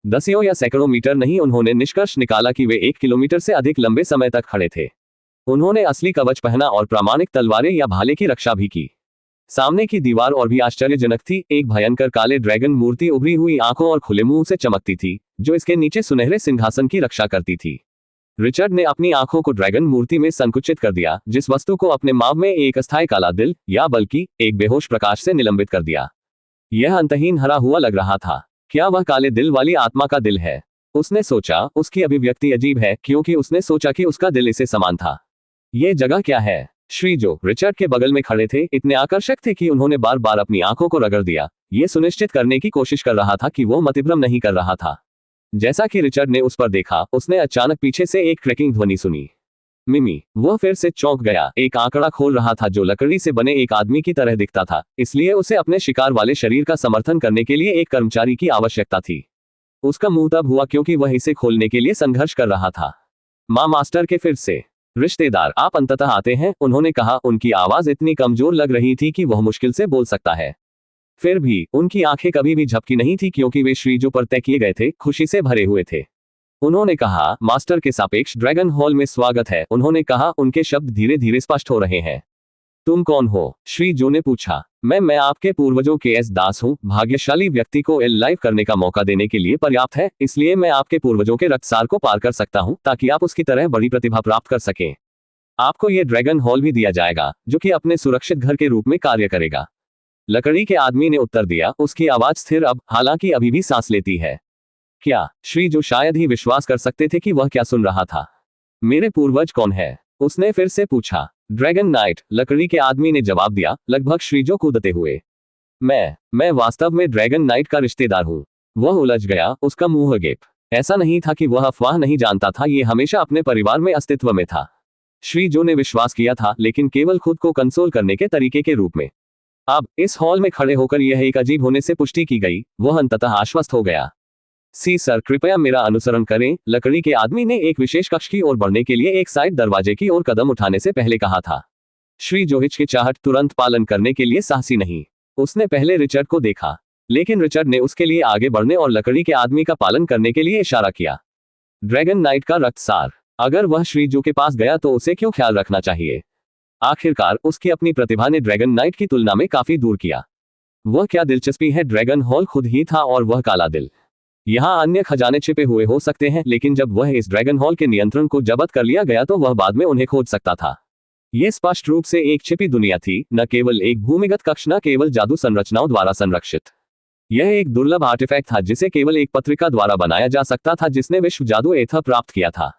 दसियों या सैकड़ों मीटर नहीं, उन्होंने निष्कर्ष निकाला कि वे 1 किलोमीटर से अधिक लंबे समय तक खड़े थे। उन्होंने असली कवच पहना और प्रामाणिक तलवारें या भाले की रक्षा भी की। सामने की दीवार और भी आश्चर्यजनक थी। एक भयंकर काले ड्रैगन मूर्ति उभरी हुई आंखों और खुले मुंह से चमकती थी, जो इसके नीचे सुनहरे सिंहासन की रक्षा करती थी। रिचर्ड ने अपनी आंखों को ड्रैगन मूर्ति में संकुचित कर दिया, जिस वस्तु को अपने माव में एक अस्थायी काला दिल, या बल्कि एक बेहोश प्रकाश से निलंबित कर दिया। यह अंतहीन हरा हुआ लग रहा था। क्या वह काले दिल वाली आत्मा का दिल है? उसने सोचा, उसकी अभिव्यक्ति अजीब है, क्योंकि उसने सोचा कि उसका दिल इसे समान था। ये जगह क्या है? श्री जो रिचर्ड के बगल में खड़े थे, इतने आकर्षक थे कि उन्होंने बार बार अपनी आंखों को रगड़ दिया, ये सुनिश्चित करने की कोशिश कर रहा था कि वो मतिभ्रम नहीं कर रहा था। जैसा कि रिचर्ड ने उस पर देखा, उसने अचानक पीछे से एक क्रैकिंग ध्वनि सुनी। मिमी, वह फिर से चौंक गया। एक आंकड़ा खोल रहा था जो लकड़ी से बने एक आदमी की तरह दिखता था, इसलिए उसे अपने शिकार वाले शरीर का समर्थन करने के लिए एक कर्मचारी की आवश्यकता थी। उसका मुंह तब हुआ क्योंकि वह इसे खोलने के लिए संघर्ष कर रहा था। माँ मास्टर के फिर से रिश्तेदार, आप अंततः आते हैं, उन्होंने कहा। उनकी आवाज इतनी कमजोर लग रही थी कि वह मुश्किल से बोल सकता है। फिर भी उनकी आंखें कभी भी झपकी नहीं थी क्योंकि वे श्रीजो पर तय किए गए थे, खुशी से भरे हुए थे। उन्होंने कहा, मास्टर के सापेक्ष ड्रैगन हॉल में स्वागत है, उन्होंने कहा, उनके शब्द धीरे धीरे स्पष्ट हो रहे हैं। तुम कौन हो? श्री जो ने पूछा। मैं आपके पूर्वजों के दास हूँ। भाग्यशाली व्यक्ति को लाइव करने का मौका देने के लिए पर्याप्त है, इसलिए मैं आपके पूर्वजों के रक्तसार को पार कर सकता हूँ ताकि आप उसकी तरह बड़ी प्रतिभा प्राप्त कर सकें। आपको ये ड्रैगन हॉल भी दिया जाएगा जो कि अपने सुरक्षित घर के रूप में कार्य करेगा। लकड़ी के आदमी ने उत्तर दिया, उसकी आवाज स्थिर अब, हालांकि अभी भी सांस लेती है। क्या? श्री जो शायद ही विश्वास कर सकते थे कि वह क्या सुन रहा था। मेरे पूर्वज कौन है? उसने फिर से पूछा। ड्रैगन नाइट, लकड़ी के आदमी ने जवाब दिया, लगभग श्रीजो कूदते हुए। मैं वास्तव में ड्रैगन नाइट का रिश्तेदार हूँ। वह उलझ गया, उसका मुंह गेप। ऐसा नहीं था कि वह अफवाह नहीं जानता था, ये हमेशा अपने परिवार में अस्तित्व में था। श्रीजो ने विश्वास किया था, लेकिन केवल खुद को कंसोल करने के तरीके के रूप में। अब इस हॉल में खड़े होकर यह एक अजीब होने से पुष्टि की गई, वह अंततः आश्वस्त हो गया। सी सर, कृपया मेरा अनुसरण करें, लकड़ी के आदमी ने एक विशेष कक्ष की ओर बढ़ने के लिए एक साइड दरवाजे की ओर कदम उठाने से पहले कहा था। श्री जो हिचकिचाहट, तुरंत पालन करने के लिए साहसी नहीं। उसने पहले रिचर्ड को देखा, लेकिन रिचर्ड ने उसके लिए आगे बढ़ने और लकड़ी के आदमी का पालन करने के लिए इशारा किया। ड्रैगन नाइट का रक्तसार, अगर वह श्री जो के पास गया तो उसे क्यों ख्याल रखना चाहिए? आखिरकार उसकी अपनी प्रतिभा ने ड्रैगन नाइट की तुलना में काफी दूर किया। वह क्या दिलचस्पी है, ड्रैगन हॉल खुद ही था और वह काला दिल। यहाँ अन्य खजाने छिपे हुए हो सकते हैं, लेकिन जब वह इस ड्रैगन हॉल के नियंत्रण को जब्त कर लिया गया तो वह बाद में उन्हें खोज सकता था। यह स्पष्ट रूप से एक छिपी दुनिया थी, न केवल एक भूमिगत कक्ष, न केवल जादू संरचनाओं द्वारा संरक्षित। यह एक दुर्लभ आर्टिफैक्ट था जिसे केवल एक पत्रिका द्वारा बनाया जा सकता था जिसने विश्व जादू एथा प्राप्त किया था।